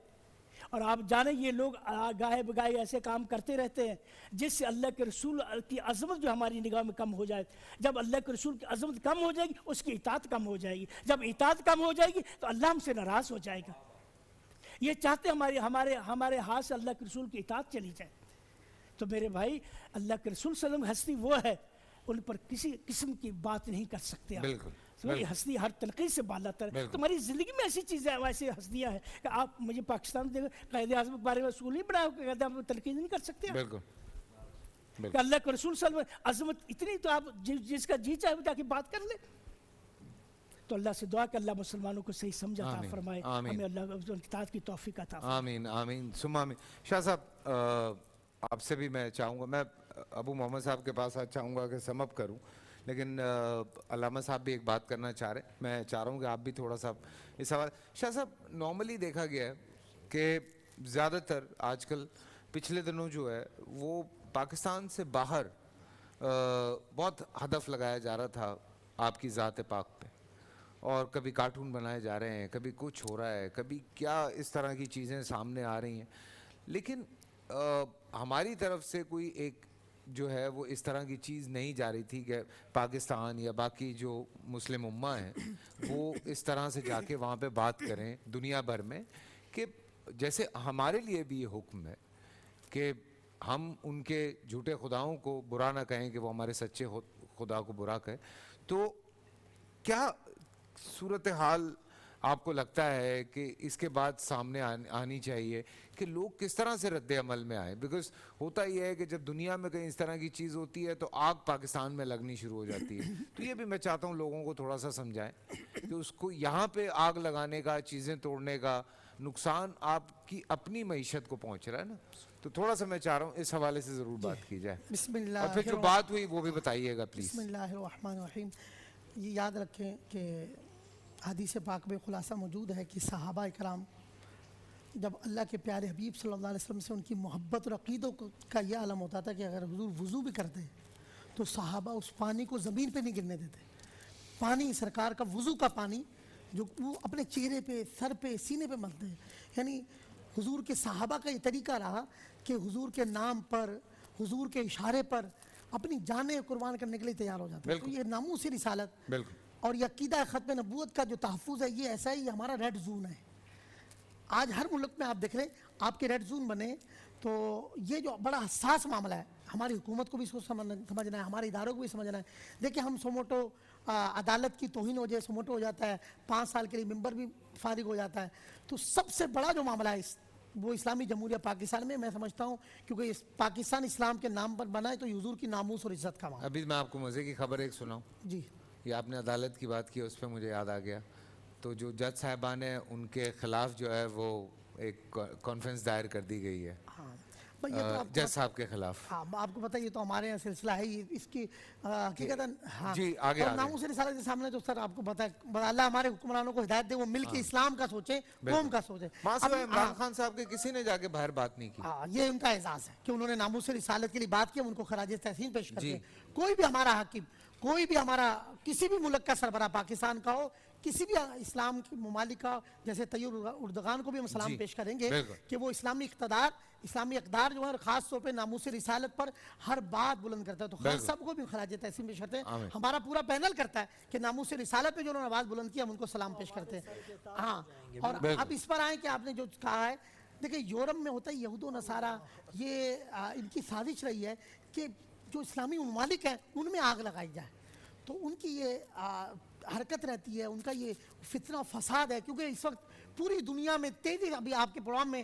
اور آپ جانیں یہ لوگ گاہے بگاہے ایسے کام کرتے رہتے ہیں جس سے اللہ کے رسول کی عظمت جو ہماری نگاہ میں کم ہو جائے. جب اللہ کے رسول کی عظمت کم ہو جائے گی اس کی اطاعت کم ہو جائے گی. جب اطاعت کم ہو جائے گی تو اللہ ہم سے ناراض ہو جائے گا. یہ چاہتے ہمارے ہاتھ سے اللہ کے رسول کی اطاعت چلی جائے. تو میرے بھائی، اللہ کے رسول صلی اللہ علیہ وسلم ہستی وہ ہے، ان پر کسی قسم کی بات نہیں کر سکتے آپ. بالکل. یہ ہستی ہر تنقید سے بالا تر. تمہاری زندگی میں ایسی چیزیں ایسی ہستیاں ہیں کہ آپ مجھے پاکستان میں قائد اعظم کے بارے میں اصول نہیں بنایا کہ آپ تنقید نہیں کر سکتے. بالکل. کہ اللہ کے رسول صلی اللہ علیہ وسلم عظمت اتنی، تو آپ جس کا جی چاہے وہ جا کے بات کر لیں. تو اللہ سے دعا کہ اللہ مسلمانوں کو صحیح سمجھ عطا فرمائے، ہمیں اللہ کی اطاعت کی توفیق عطا فرمائے. آمین آمین ثم آمین. شاہ صاحب، آپ سے بھی میں چاہوں گا، میں ابو محمد صاحب کے پاس آج چاہوں گا کہ سم اپ کروں، لیکن علامہ صاحب بھی ایک بات کرنا چاہ رہے ہیں. میں چاہ رہا ہوں کہ آپ بھی تھوڑا سا اس سوال. شاہ صاحب، نارملی دیکھا گیا ہے کہ زیادہ تر آج کل پچھلے دنوں جو ہے وہ پاکستان سے باہر بہت ہدف لگایا جا رہا تھا آپ کی ذات پاک پہ، اور کبھی کارٹون بنائے جا رہے ہیں، کبھی کچھ ہو رہا ہے، کبھی کیا اس طرح کی چیزیں سامنے آ رہی ہیں. لیکن ہماری طرف سے کوئی ایک جو ہے وہ اس طرح کی چیز نہیں جا رہی تھی کہ پاکستان یا باقی جو مسلم امہ ہیں وہ اس طرح سے جا کے وہاں پہ بات کریں دنیا بھر میں، کہ جیسے ہمارے لیے بھی یہ حکم ہے کہ ہم ان کے جھوٹے خداؤں کو برا نہ کہیں کہ وہ ہمارے سچے خدا کو برا کہیں. تو کیا صورتحال آپ کو لگتا ہے کہ اس کے بعد سامنے آنی چاہیے کہ لوگ کس طرح سے رد عمل میں آئیں؟ بیکاز ہوتا یہ ہے کہ جب دنیا میں کہیں اس طرح کی چیز ہوتی ہے تو آگ پاکستان میں لگنی شروع ہو جاتی ہے. تو یہ بھی میں چاہتا ہوں لوگوں کو تھوڑا سا سمجھائیں کہ اس کو یہاں پہ آگ لگانے کا، چیزیں توڑنے کا نقصان آپ کی اپنی معیشت کو پہنچ رہا ہے نا. تو تھوڑا سا میں چاہ رہا ہوں اس حوالے سے ضرور بات کی جائے, بسم اللہ اور پھر جو بات ہوئی وہ بھی بتائیے گا پلیز. بسم اللہ الرحمن الرحیم. یہ یاد رکھیں کہ حدیث پاک میں خلاصہ موجود ہے کہ صحابہ کرام جب اللہ کے پیارے حبیب صلی اللہ علیہ وسلم سے ان کی محبت اور عقیدوں کا یہ عالم ہوتا تھا کہ اگر حضور وضو بھی کرتے تو صحابہ اس پانی کو زمین پہ نہیں گرنے دیتے. پانی سرکار کا وضو کا پانی جو وہ اپنے چہرے پہ, سر پہ, سینے پہ ملتے ہیں. یعنی حضور کے صحابہ کا یہ طریقہ رہا کہ حضور کے نام پر, حضور کے اشارے پر اپنی جانیں قربان کرنے کے لیے تیار ہو جاتے ہیں. تو یہ ناموس رسالت اور یہ عقیدہ ختم نبوت کا جو تحفظ ہے, یہ ایسا ہی ہمارا ریڈ زون ہے. آج ہر ملک میں آپ دیکھ رہے ہیں آپ کے ریڈ زون بنے, تو یہ جو بڑا حساس معاملہ ہے, ہماری حکومت کو بھی اس کو سمجھنا ہے, ہمارے اداروں کو بھی سمجھنا ہے. دیکھیں ہم سوموٹو عدالت کی توہین ہو جائے, سوموٹو ہو جاتا ہے, 5 سال کے لیے ممبر بھی فارغ ہو جاتا ہے. تو سب سے بڑا جو معاملہ ہے وہ اسلامی جمہوریہ پاکستان میں سمجھتا ہوں, کیونکہ پاکستان اسلام کے نام پر بنا ہے, تو حضور کی ناموس اور عزت کا معاملہ. ابھی میں آپ کو مزے کی خبر ایک سناؤں. جی یہ آپ نے عدالت کی بات کی, اس پہ مجھے یاد آ گیا. تو جو جج صاحبان ہیں ان کے خلاف جو ہے وہ ایک کانفرنس دائر کر دی گئی ہے جج صاحب کے خلاف. ہاں آپ کو پتہ, یہ تو ہمارے یہاں سلسلہ ہے, اس کی حقیقت ہاں جی آگے اور ناموس رسالت کے سامنے تو سر آپ کو پتہ ہے, اللہ ہمارے حکمرانوں کو ہدایت دے, وہ مل کے اسلام کا سوچیں, قوم کا سوچیں. عمران خان صاحب کے کسی نے جا کے باہر بات نہیں کی. یہ ان کا اعزاز ہے کہ انہوں نے ناموس رسالت کے لیے بات کی, ان کو خراج تحسین پیش کرتے ہیں. کوئی بھی ہمارا حاکم, کوئی بھی ہمارا کسی بھی ملک کا سربراہ پاکستان کا ہو, کسی بھی اسلام کی ممالک کا, جیسے طیب اردغان کو بھی ہم سلام پیش کریں گے کہ وہ اسلامی اقدار جو ہے خاص طور پہ ناموس رسالت پر ہر بات بلند کرتا ہے. تو خان صاحب کو بھی خراج تحسین پیش کرتے ہیں. ہمارا پورا پینل کرتا ہے کہ ناموس رسالت پہ جو انہوں نے آواز بلند کیا, ہم ان کو سلام پیش کرتے ہیں. ہاں, اور اب اس پر آئیں کہ آپ نے جو کہا ہے, دیکھیں یورپ میں ہوتا ہے یہود و نصارہ, یہ ان کی سازش رہی ہے کہ جو اسلامی ممالک ہیں ان میں آگ لگائی جائے. تو ان کی یہ حرکت رہتی ہے, ان کا یہ فتنہ و فساد ہے, کیونکہ اس وقت پوری دنیا میں تیزی, ابھی آپ کے پروگرام میں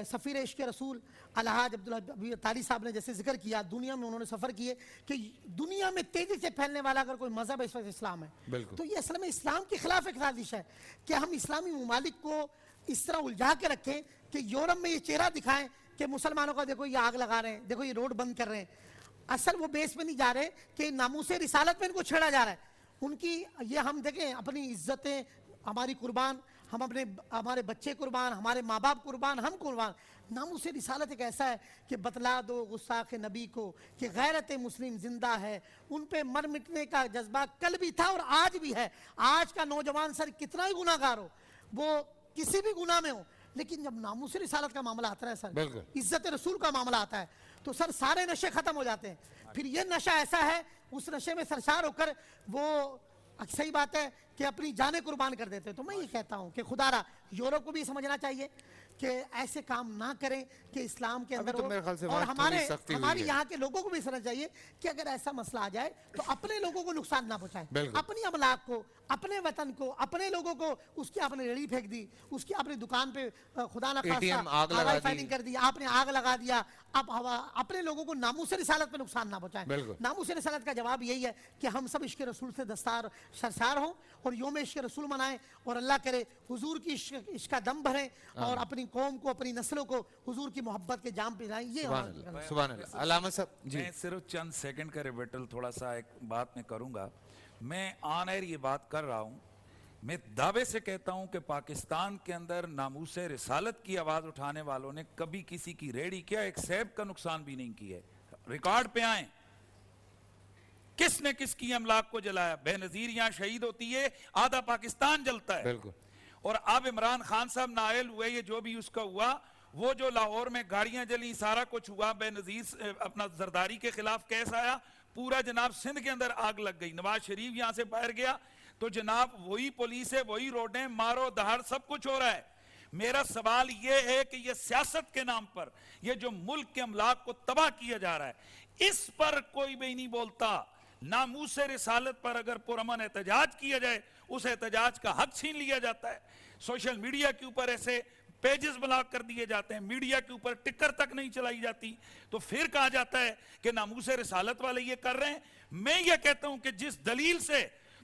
سفیر عشق رسول الحاج عبداللہ تاری صاحب نے جیسے ذکر کیا, دنیا میں انہوں نے سفر کیے کہ دنیا میں تیزی سے پھیلنے والا اگر کوئی مذہب ہے اس وقت اسلام ہے. تو یہ اصل میں اسلام کے خلاف ایک سازش ہے کہ ہم اسلامی ممالک کو اس طرح الجھا کے رکھیں کہ یورپ میں یہ چہرہ دکھائیں کہ مسلمانوں کا دیکھو یہ آگ لگا رہے ہیں, دیکھو یہ روڈ بند کر رہے ہیں. اصل وہ بیس میں نہیں جا رہے کہ ناموس رسالت میں ان کو چھیڑا جا رہا ہے. ان کی یہ ہم دیکھیں اپنی عزتیں ہماری قربان, ہم ہمارے بچے قربان, ہمارے ماں باپ قربان, ہم قربان. ناموس رسالت ایک ایسا ہے کہ بتلا دو گستاخ نبی کو کہ غیرت مسلم زندہ ہے. ان پہ مر مٹنے کا جذبہ کل بھی تھا اور آج بھی ہے. آج کا نوجوان سر کتنا ہی گناہ گار ہو, وہ کسی بھی گناہ میں ہو, لیکن جب ناموس رسالت کا معاملہ آتا ہے سر, عزت رسول کا معاملہ آتا ہے, تو سر سارے نشے ختم ہو جاتے ہیں. پھر یہ نشہ ایسا ہے, اس نشے میں سرشار ہو کر وہ صحیح بات ہے کہ اپنی جانیں قربان کر دیتے ہیں. تو میں یہ کہتا ہوں کہ خدا را یورپ کو بھی سمجھنا چاہیے کہ ایسے کام نہ کریں کہ اسلام کے اندر ہو, اور ہمارے یہاں کے لوگوں کو بھی سمجھنا چاہیے کہ اگر ایسا مسئلہ آ جائے تو اپنے لوگوں کو نقصان نہ پہنچائیں, اپنی املاک کو, اپنے وطن کو, اپنے لوگوں کو. اس کی آپ نے ریڑھی پھینک دی, اس کی اپنی دکان پہ خدا نہ خواستہ ہوائی فائرنگ کر دی, آپ نے آگ لگا دیا. اب اپنے لوگوں کو ناموس رسالت پہ نقصان نہ پہنچائیں. ناموس رسالت کا جواب یہی ہے کہ ہم سب عشق رسول سے دستار سرشار ہوں اور یوم عشق رسول منائیں, اور اللہ کرے حضور کی عشق کا دم بھریں اور اپنی قوم کو, اپنی نسلوں کو حضور کی محبت کے جام پہنائیں. یہ سبحان اللہ. علامہ صاحب میں صرف چند سیکنڈ کا ریبیٹل تھوڑا سا ایک بات میں کروں گا. میں آن ایئر یہ بات کر رہا ہوں, میں دعوے سے کہتا ہوں کہ پاکستان کے اندر ناموس رسالت کی آواز اٹھانے والوں نے کبھی کسی کی ریڑھی کیا ایک سیب کا نقصان بھی نہیں کیا ہے. ریکارڈ پہ آئیں, کس نے کس کی املاک کو جلایا. بے نظیر یہاں شہید ہوتی ہے, آدھا پاکستان جلتا ہے. اور اب عمران خان صاحب نائل ہوئے, یہ جو بھی اس کا ہوا, وہ جو لاہور میں گاڑیاں جلی, سارا کچھ ہوا, بے نظیر اپنا زرداری کے خلاف کیس آیا, پورا جناب سندھ کے اندر آگ لگ گئی. نواز شریف یہاں سے باہر گیا, تو جناب وہی پولیس ہے, وہی روڈیں, مارو دہاڑ سب کچھ ہو رہا ہے. میرا سوال یہ ہے کہ یہ سیاست کے نام پر یہ جو ملک کے املاک کو تباہ کیا جا رہا ہے, اس پر کوئی بھی نہیں بولتا. ناموس رسالت پر اگر پرامن احتجاج کیا جائے, اس احتجاج کا حق چھین لیا جاتا ہے. سوشل میڈیا کے اوپر ایسے پیجز بلاک کر دیے جاتے ہیں, میڈیا کے اوپر ٹکر تک نہیں چلائی جاتی, تو پھر کہا جاتا ہے کہ ناموس رسالت والے یہ کر رہے ہیں. میں یہ کہتا ہوں کہ جس دلیل سے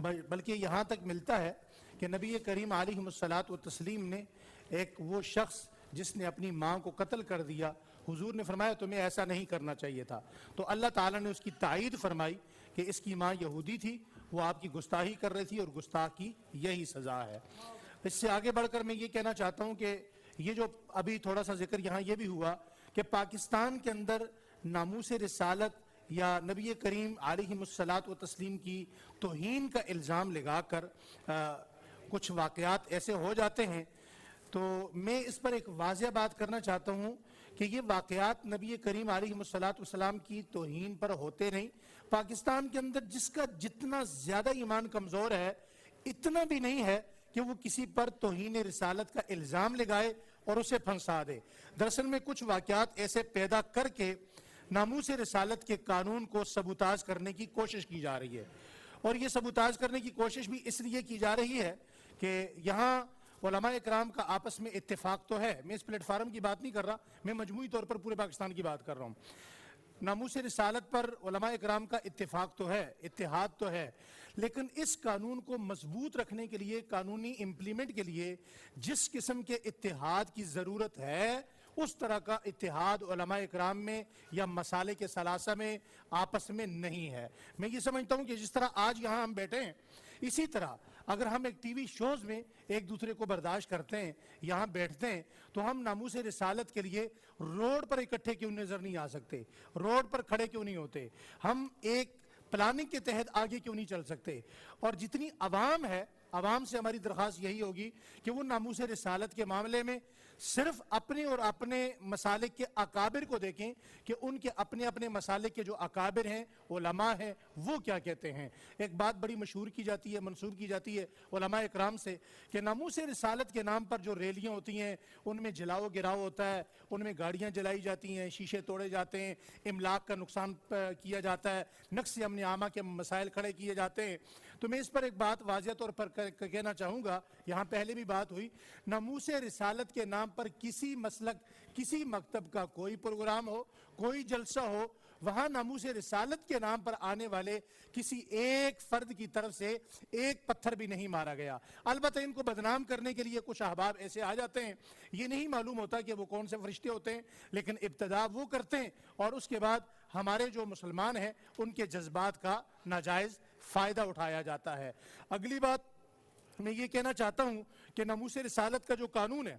بلکہ یہاں تک ملتا ہے کہ نبی کریم علیہ الصلاۃ والتسلیم نے ایک وہ شخص جس نے اپنی ماں کو قتل کر دیا، حضور نے فرمایا تمہیں ایسا نہیں کرنا چاہیے تھا، تو اللہ تعالیٰ نے اس کی تائید فرمائی کہ اس کی ماں یہودی تھی، وہ آپ کی گستاخی کر رہی تھی اور گستاخ کی یہی سزا ہے۔ اس سے آگے بڑھ کر میں یہ کہنا چاہتا ہوں کہ یہ جو ابھی تھوڑا سا ذکر یہاں یہ بھی ہوا کہ پاکستان کے اندر ناموس رسالت یا نبی کریم علیہ الصلاۃ والتسلیم کی توہین کا الزام لگا کر کچھ واقعات ایسے ہو جاتے ہیں، تو میں اس پر ایک واضح بات کرنا چاہتا ہوں کہ یہ واقعات نبی کریم علیہ الصلاۃ والسلام کی توہین پر ہوتے نہیں۔ پاکستان کے اندر جس کا جتنا زیادہ ایمان کمزور ہے اتنا بھی نہیں ہے کہ وہ کسی پر توہین رسالت کا الزام لگائے اور اسے پھنسا دے۔ دراصل میں کچھ واقعات ایسے پیدا کر کے ناموس رسالت کے قانون کو سبوتاژ کرنے کی کوشش کی جا رہی ہے، اور یہ سبوتاژ کرنے کی کوشش بھی اس لیے کی جا رہی ہے کہ یہاں علماء اکرام کا آپس میں اتفاق تو ہے، میں اس پلیٹ فارم کی بات نہیں کر رہا، میں مجموعی طور پر پورے پاکستان کی بات کر رہا ہوں۔ ناموس رسالت پر علماء اکرام کا اتفاق تو ہے، اتحاد تو ہے، لیکن اس قانون کو مضبوط رکھنے کے لیے، قانونی امپلیمنٹ کے لیے جس قسم کے اتحاد کی ضرورت ہے اس طرح کا اتحاد علماء اکرام میں یا مسالک کے ثلاثہ میں آپس میں نہیں ہے۔ میں یہ سمجھتا ہوں کہ جس طرح آج یہاں ہم بیٹھے ہیں، اسی طرح اگر ہم ایک ٹی وی شوز میں ایک دوسرے کو برداشت کرتے ہیں، یہاں بیٹھتے ہیں، تو ہم ناموس رسالت کے لیے روڈ پر اکٹھے کیوں نظر نہیں آ سکتے، روڈ پر کھڑے کیوں نہیں ہوتے، ہم ایک پلاننگ کے تحت آگے کیوں نہیں چل سکتے؟ اور جتنی عوام ہے، عوام سے ہماری درخواست یہی ہوگی کہ وہ ناموس رسالت کے معاملے میں صرف اپنے اور اپنے مسالک کے اکابر کو دیکھیں کہ ان کے اپنے اپنے مسالک کے جو اکابر ہیں، علماء ہیں، وہ کیا کہتے ہیں۔ ایک بات بڑی مشہور کی جاتی ہے، منسوب کی جاتی ہے علماء اکرام سے کہ ناموس رسالت کے نام پر جو ریلیاں ہوتی ہیں ان میں جلاؤ گراؤ ہوتا ہے، ان میں گاڑیاں جلائی جاتی ہیں، شیشے توڑے جاتے ہیں، املاک کا نقصان کیا جاتا ہے، نقص امن عامہ کے مسائل کھڑے کیے جاتے ہیں۔ تو میں اس پر ایک بات واضح طور پر کہنا چاہوں گا، یہاں پہلے بھی بات ہوئی، ناموس رسالت کے نام پر کسی مسلک، کسی مکتب کا کوئی پروگرام ہو، کوئی جلسہ ہو، وہاں ناموس رسالت کے نام پر آنے والے کسی ایک فرد کی طرف سے ایک پتھر بھی نہیں مارا گیا۔ البتہ ان کو بدنام کرنے کے لیے کچھ احباب ایسے آ جاتے ہیں، یہ نہیں معلوم ہوتا کہ وہ کون سے فرشتے ہوتے ہیں، لیکن ابتدا وہ کرتے ہیں اور اس کے بعد ہمارے جو مسلمان ہیں ان کے جذبات کا ناجائز فائدہ اٹھایا جاتا ہے۔ اگلی بات میں یہ کہنا چاہتا ہوں کہ ناموس رسالت کا جو قانون ہے،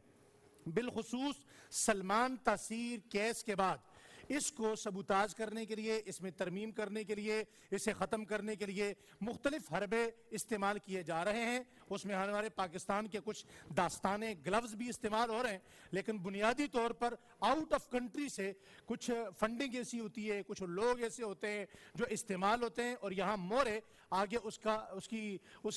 بالخصوص سلمان تاثیر کیس کے بعد اس کو سبوتاژ کرنے کے لیے، اس میں ترمیم کرنے کے لیے، اسے ختم کرنے کے لیے مختلف حربے استعمال کیے جا رہے ہیں۔ اس میں ہمارے پاکستان کے کچھ داستانے گلوز بھی استعمال ہو رہے ہیں، لیکن بنیادی طور پر آؤٹ آف کنٹری سے کچھ فنڈنگ ایسی ہوتی ہے، کچھ لوگ ایسے ہوتے ہیں جو استعمال ہوتے ہیں اور یہاں مورے آگے اس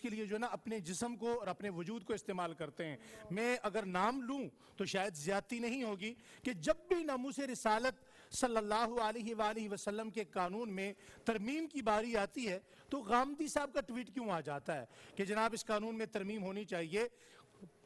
کے لیے جو ہے نا اپنے جسم کو اور اپنے وجود کو استعمال کرتے ہیں۔ میں اگر نام لوں تو شاید زیادتی نہیں ہوگی کہ جب بھی ناموس رسالت صلی اللہ علیہ وآلہ وسلم کے قانون میں ترمیم کی باری آتی ہے تو غامدی صاحب کا ٹویٹ کیوں آ جاتا ہے کہ جناب اس قانون میں ترمیم ہونی چاہیے۔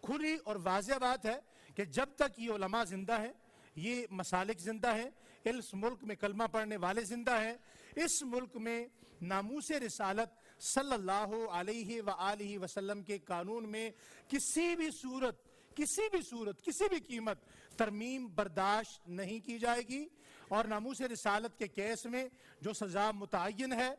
کھلی اور واضح بات ہے کہ جب تک یہ علماء زندہ ہیں، یہ مسالک زندہ ہیں، اس ملک میں کلمہ پڑھنے والے زندہ ہیں، اس ملک میں ناموس رسالت صلی اللہ علیہ وآلہ وسلم کے قانون میں کسی بھی صورت، کسی بھی قیمت ترمیم برداشت نہیں کی جائے گی، اور ناموس رسالت کے کیس میں جو سزا متعین ہے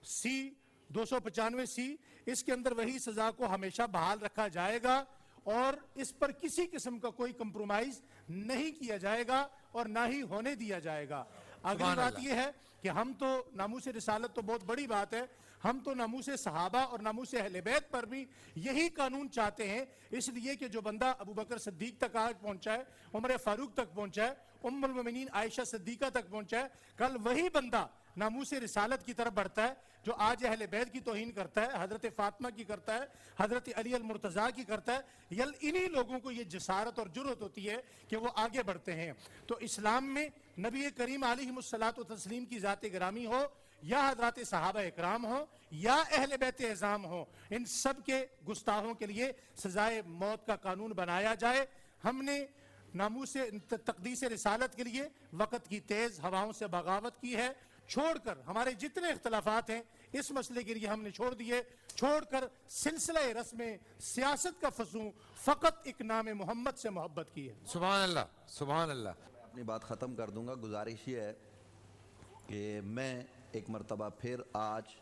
سی 295 اس کے اندر وہی سزا کو ہمیشہ بحال رکھا جائے گا اور اس پر کسی قسم کا کوئی کمپرومائز نہیں کیا جائے گا اور نہ ہی ہونے دیا جائے گا۔ اگلی بات یہ ہے کہ ہم تو ناموس رسالت تو بہت بڑی بات ہے، ہم تو ناموس صحابہ اور ناموس اہل بیت پر بھی یہی قانون چاہتے ہیں، اس لیے کہ جو بندہ ابو بکر صدیق تک آج پہنچا ہے، عمر فاروق تک پہنچا ہے، ام المومنین عائشہ صدیقہ تک پہنچا ہے، کل وہی بندہ ناموس رسالت کی طرف بڑھتا ہے جو آج اہل بیت کی توہین کرتا ہے، حضرت فاطمہ کی کرتا ہے، حضرت علی المرتضیٰ کی کرتا ہے۔ انہی لوگوں کو یہ جسارت اور جرأت ہوتی ہے کہ وہ آگے بڑھتے ہیں۔ تو اسلام میں نبی کریم علیہ الصلاۃ والتسلیم کی ذات گرامی ہو یا حضرات صحابہ اکرام ہو یا اہل بیت اعظام ہو، ان سب کے گستاخوں کے لیے سزائے موت کا قانون بنایا جائے۔ ہم نے ناموس تقدیس رسالت کے لیے وقت کی تیز ہواؤں سے بغاوت کی ہے، چھوڑ کر ہمارے جتنے اختلافات ہیں اس مسئلے کے لیے ہم نے چھوڑ دیے, چھوڑ کر سلسلہ رسم سیاست کا فصوں فقط ایک نام محمد سے محبت کی ہے. سبحان اللہ, سبحان اللہ. اپنی بات ختم کر دوں گا. گزارش یہ ہے کہ میں ایک مرتبہ پھر آج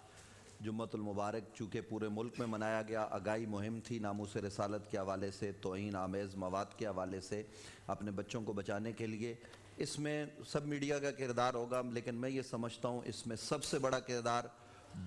جمعۃ المبارک چونکہ پورے ملک میں منایا گیا, آگاہی مہم تھی ناموس رسالت کے حوالے سے, توہین آمیز مواد کے حوالے سے, اپنے بچوں کو بچانے کے لیے. اس میں سب میڈیا کا کردار ہوگا, لیکن میں یہ سمجھتا ہوں اس میں سب سے بڑا کردار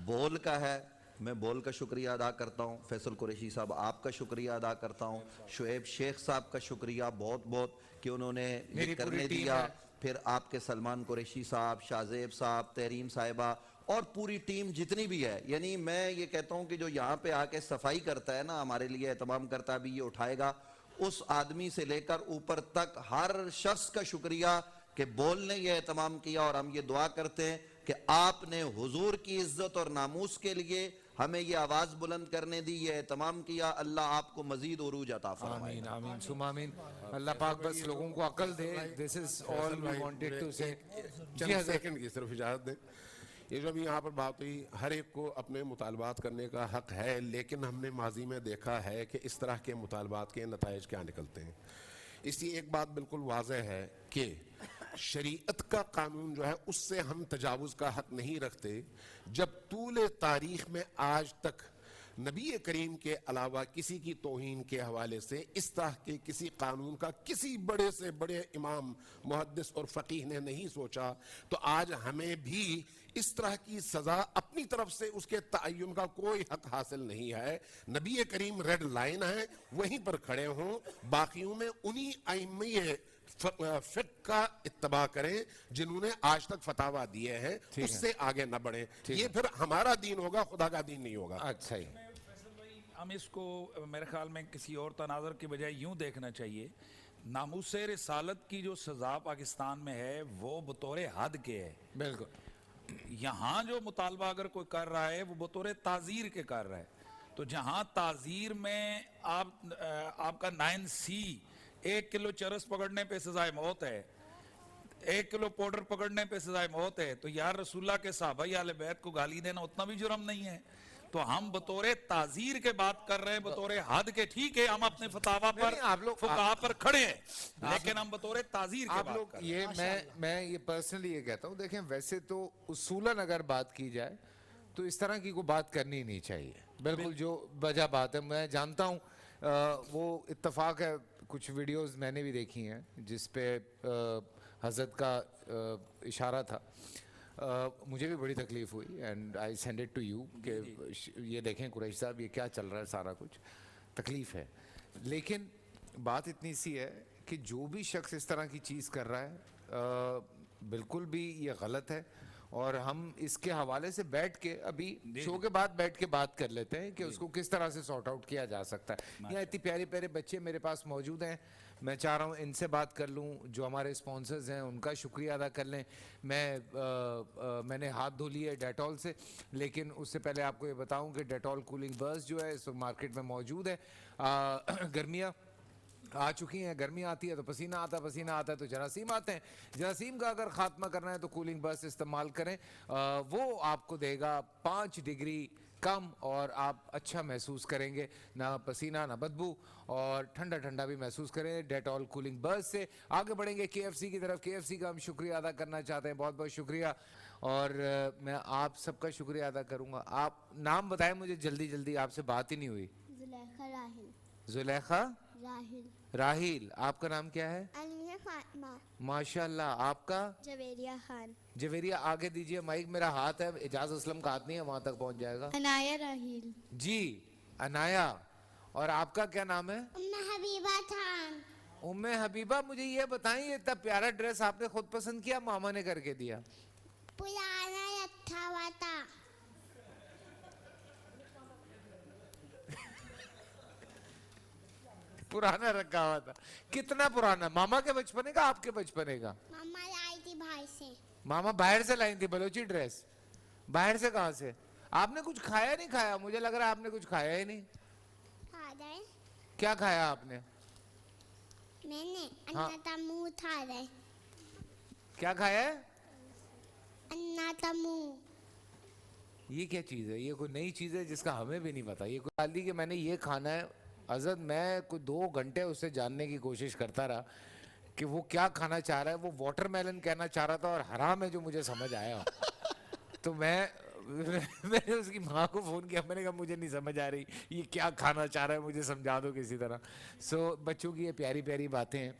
بول کا ہے. میں بول کا شکریہ ادا کرتا ہوں, فیصل قریشی صاحب آپ کا شکریہ ادا کرتا ہوں, شعیب شیخ صاحب کا شکریہ بہت بہت کہ انہوں نے یہ کرنے دیا. پھر آپ کے سلمان قریشی صاحب, شاہزیب صاحب, تحریم صاحبہ اور پوری ٹیم جتنی بھی ہے. یعنی میں یہ کہتا ہوں کہ جو یہاں پہ آ کے صفائی کرتا ہے نا, ہمارے لیے اہتمام کرتا ہے, ابھی یہ اٹھائے گا, اس آدمی سے لے کر اوپر تک ہر شخص کا شکریہ کہ بول نے یہ اہتمام کیا. اور ہم یہ دعا کرتے ہیں کہ آپ نے حضور کی عزت اور ناموس کے لیے ہمیں یہ آواز بلند کرنے دی, یہ اہتمام کیا. اللہ آپ کو مزید عروج عطا فرمائے. آمین, آمین, ثم آمین. اللہ پاک بس لوگوں کو عقل دے. This is all we wanted to say. چند سیکنڈ کی صرف اجازت دیں. یہ جو ابھی یہاں پر بات ہوئی, ہر ایک کو اپنے مطالبات کرنے کا حق ہے, لیکن ہم نے ماضی میں دیکھا ہے کہ اس طرح کے مطالبات کے نتائج کیا نکلتے ہیں. اس لیے ایک بات بالکل واضح ہے کہ شریعت کا قانون جو ہے اس سے ہم تجاوز کا حق نہیں رکھتے. جب طول تاریخ میں آج تک نبی کریم کے علاوہ کسی کی توہین کے حوالے سے اس طرح کے کسی قانون کا کسی بڑے سے بڑے امام, محدث اور فقیہ نے نہیں سوچا, تو آج ہمیں بھی اس طرح کی سزا اپنی طرف سے اس کے تعین کا کوئی حق حاصل نہیں ہے. نبی کریم ریڈ لائن ہے, وہیں پر کھڑے ہوں, باقیوں میں انہی ائمہ فقہ کا اتباع کریں جنہوں نے آج تک فتاویٰ دیے ہیں, اس سے آگے نہ بڑھیں. یہ پھر ہمارا دین ہوگا, خدا کا دین نہیں ہوگا. اچھا ہی. ہم اس کو میرے خیال میں کسی اور تناظر کے بجائے یوں دیکھنا چاہیے. ناموس رسالت کی جو سزا پاکستان میں ہے وہ بطور حد کے ہے. بالکل. یہاں جو مطالبہ اگر کوئی کر رہا ہے وہ بطور تعزیر کے کر رہا ہے. تو جہاں تعزیر میں آپ کا 9C 1 کلو چرس پکڑنے پہ سزائے موت ہے, 1 کلو پاؤڈر پکڑنے پہ سزائے موت ہے, تو یار رسول اللہ کے صحابہ اہل بیت کو گالی دینا اتنا بھی جرم نہیں ہے. تو ہم بطور تعزیر کے بات کر رہے ہیں, بطور حد کے. ٹھیک ہے ہم اپنے فتاویٰ پر فقہا پر کھڑے ہیں, لیکن ہم بطور تعزیر کے بات کر رہے ہیں. میں یہ پرسنلی یہ کہتا ہوں, دیکھیں ویسے تو اصولاً اگر بات کی جائے تو اس طرح کی کوئی بات کرنی نہیں چاہیے. بالکل جو وجہ بات ہے, میں جانتا ہوں وہ اتفاق ہے. کچھ ویڈیوز میں نے بھی دیکھی ہیں جس پہ حضرت کا اشارہ تھا. مجھے بھی بڑی تکلیف ہوئی, and I send it to you کہ یہ دیکھیں قریش صاحب یہ کیا چل رہا ہے, سارا کچھ تکلیف ہے. لیکن بات اتنی سی ہے کہ جو بھی شخص اس طرح کی چیز کر رہا ہے بالکل بھی یہ غلط ہے. اور ہم اس کے حوالے سے بیٹھ کے ابھی شو کے بعد بیٹھ کے بات کر لیتے ہیں کہ اس کو کس طرح سے سارٹ آؤٹ کیا جا سکتا ہے. یہاں اتنی پیارے پیارے بچے میرے پاس موجود ہیں, میں چاہ رہا ہوں ان سے بات کر لوں. جو ہمارے اسپانسرز ہیں ان کا شکریہ ادا کر لیں. میں نے ہاتھ دھو لیے ڈیٹول سے, لیکن اس سے پہلے آپ کو یہ بتاؤں کہ ڈیٹول کولنگ برس جو ہے اس مارکیٹ میں موجود ہے. گرمیاں آ چکی ہیں, گرمی آتی ہے تو پسینہ آتا ہے تو جراثیم آتے ہیں. جراثیم کا اگر خاتمہ کرنا ہے تو کولنگ برس استعمال کریں. وہ آپ کو دے گا 5 ڈگری کم اور آپ اچھا محسوس کریں گے, نہ پسینہ نہ بدبو, اور ٹھنڈا ٹھنڈا بھی محسوس کریں. ڈیٹول کولنگ برس سے آگے بڑھیں گے KFC کی طرف. KFC کا ہم شکریہ ادا کرنا چاہتے ہیں, بہت بہت شکریہ. اور میں آپ سب کا شکریہ ادا کروں گا. آپ نام بتائیں مجھے جلدی جلدی, آپ سے بات ہی نہیں ہوئی. زلیخا راہل. زلیخا راہیل. آپ کا نام کیا ہے؟ علمیہ فاطمہ. ماشاءاللہ. آپ کا؟ جویریہ خان. جویریہ. آگے دیجئے مائک, میرا ہاتھ ہے, اعجاز اسلم کا ہاتھ نہیں ہے, وہاں تک پہنچ جائے گا. عنایہ راہیل. جی عنایہ. اور آپ کا کیا نام ہے؟ ام حبیبہ خان. ام حبیبہ. مجھے یہ بتائیں یہ اتنا پیارا ڈریس آپ نے خود پسند کیا ماما نے کر کے دیا؟ پرانا رکھا ہوا تھا. پرانا رکھا ہوا تھا. کتنا پرانا؟ ماما کے بچپنے کا, آپ کے بچپنے کا؟ ماما لائی تھی باہر سے. ماما باہر سے لائی تھی بلوچی ڈریس. باہر سے کہاں سے؟ آپ نے کچھ کھایا نہیں کھایا؟ مجھے لگ رہا ہے آپ نے کچھ کھایا ہی نہیں. کیا کھایا آپ نے؟ میں نے انا تمو تھا رہے. کیا کھایا ہے؟ انا تمو. یہ کیا چیز ہے, یہ کوئی نئی چیز ہے جس کا ہمیں بھی نہیں پتا. یہ کوئی ڈال دی کہ میں نے یہ کھانا ہے. حضرت میں کوئی 2 گھنٹے اس سے جاننے کی کوشش کرتا رہا کہ وہ کیا کھانا چاہ رہا ہے. وہ واٹر میلن کہنا چاہ رہا تھا اور حرام ہے جو مجھے سمجھ آیا. تو میں نے اس کی ماں کو فون کیا, میں نے کہا مجھے نہیں سمجھ آ رہی یہ کیا کھانا چاہ رہا ہے, مجھے سمجھا دو کسی طرح. سو بچوں کی یہ پیاری پیاری باتیں ہیں.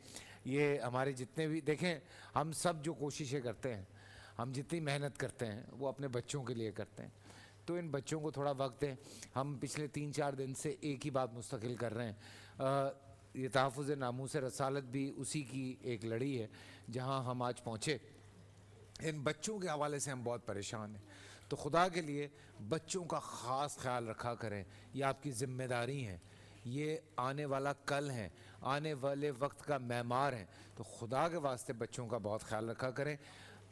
یہ ہمارے جتنے بھی دیکھیں, ہم سب جو کوششیں کرتے ہیں, ہم جتنی محنت کرتے ہیں وہ اپنے بچوں کے لیے کرتے ہیں. تو ان بچوں کو تھوڑا وقت دیں. ہم پچھلے 3-4 دن سے ایک ہی بات مستقل کر رہے ہیں. یہ تحفظ ناموس رسالت بھی اسی کی ایک لڑی ہے جہاں ہم آج پہنچے. ان بچوں کے حوالے سے ہم بہت پریشان ہیں. تو خدا کے لیے بچوں کا خاص خیال رکھا کریں. یہ آپ کی ذمہ داری ہے. یہ آنے والا کل ہیں, آنے والے وقت کا معمار ہیں. تو خدا کے واسطے بچوں کا بہت خیال رکھا کریں.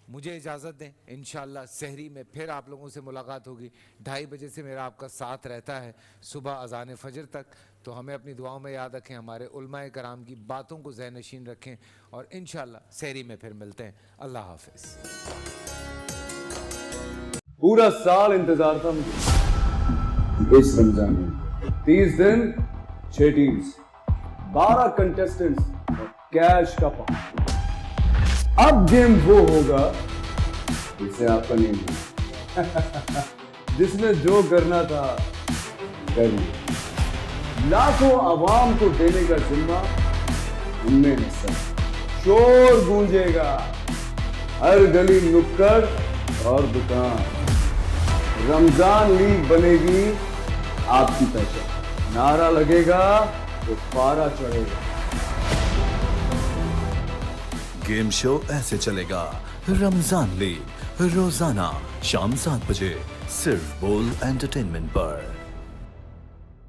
مجھے اجازت دیں, انشاءاللہ سحری میں پھر آپ لوگوں سے ملاقات ہوگی. 2:30 بجے سے میرا آپ کا ساتھ رہتا ہے صبح اذان فجر تک. تو ہمیں اپنی دعاؤں میں یاد رکھیں, ہمارے علماء کرام کی باتوں کو ذہن نشین رکھیں, اور انشاءاللہ سحری میں پھر ملتے ہیں. اللہ حافظ. پورا سال انتظار تھا مجھے اس رمضان میں. 30 دن 6 ٹیمز, 12 کنٹیسٹنٹس اور کیش کا پاؤں. اب گیم وہ ہوگا جسے آپ کا نہیں ہے, جس نے جو کرنا تھا کر لیا. لاکھوں عوام کو دینے کا ذمہ ہم نے حصہ. شور گونجے گا ہر گلی نکڑ اور دکان. رمضان لیگ بنے گی آپ کی پہچان. نعرہ لگے گا تو پارا چڑھے گا. گیم شو ایسے چلے گا. رمضان لیگ روزانہ شام 7 بجے صرف بول انٹرٹینمنٹ پر.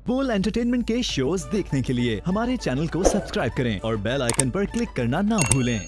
بول انٹرٹینمنٹ کے شوز دیکھنے کے لیے ہمارے چینل کو سبسکرائب کریں اور بیل آئیکن پر کلک کرنا نہ بھولیں.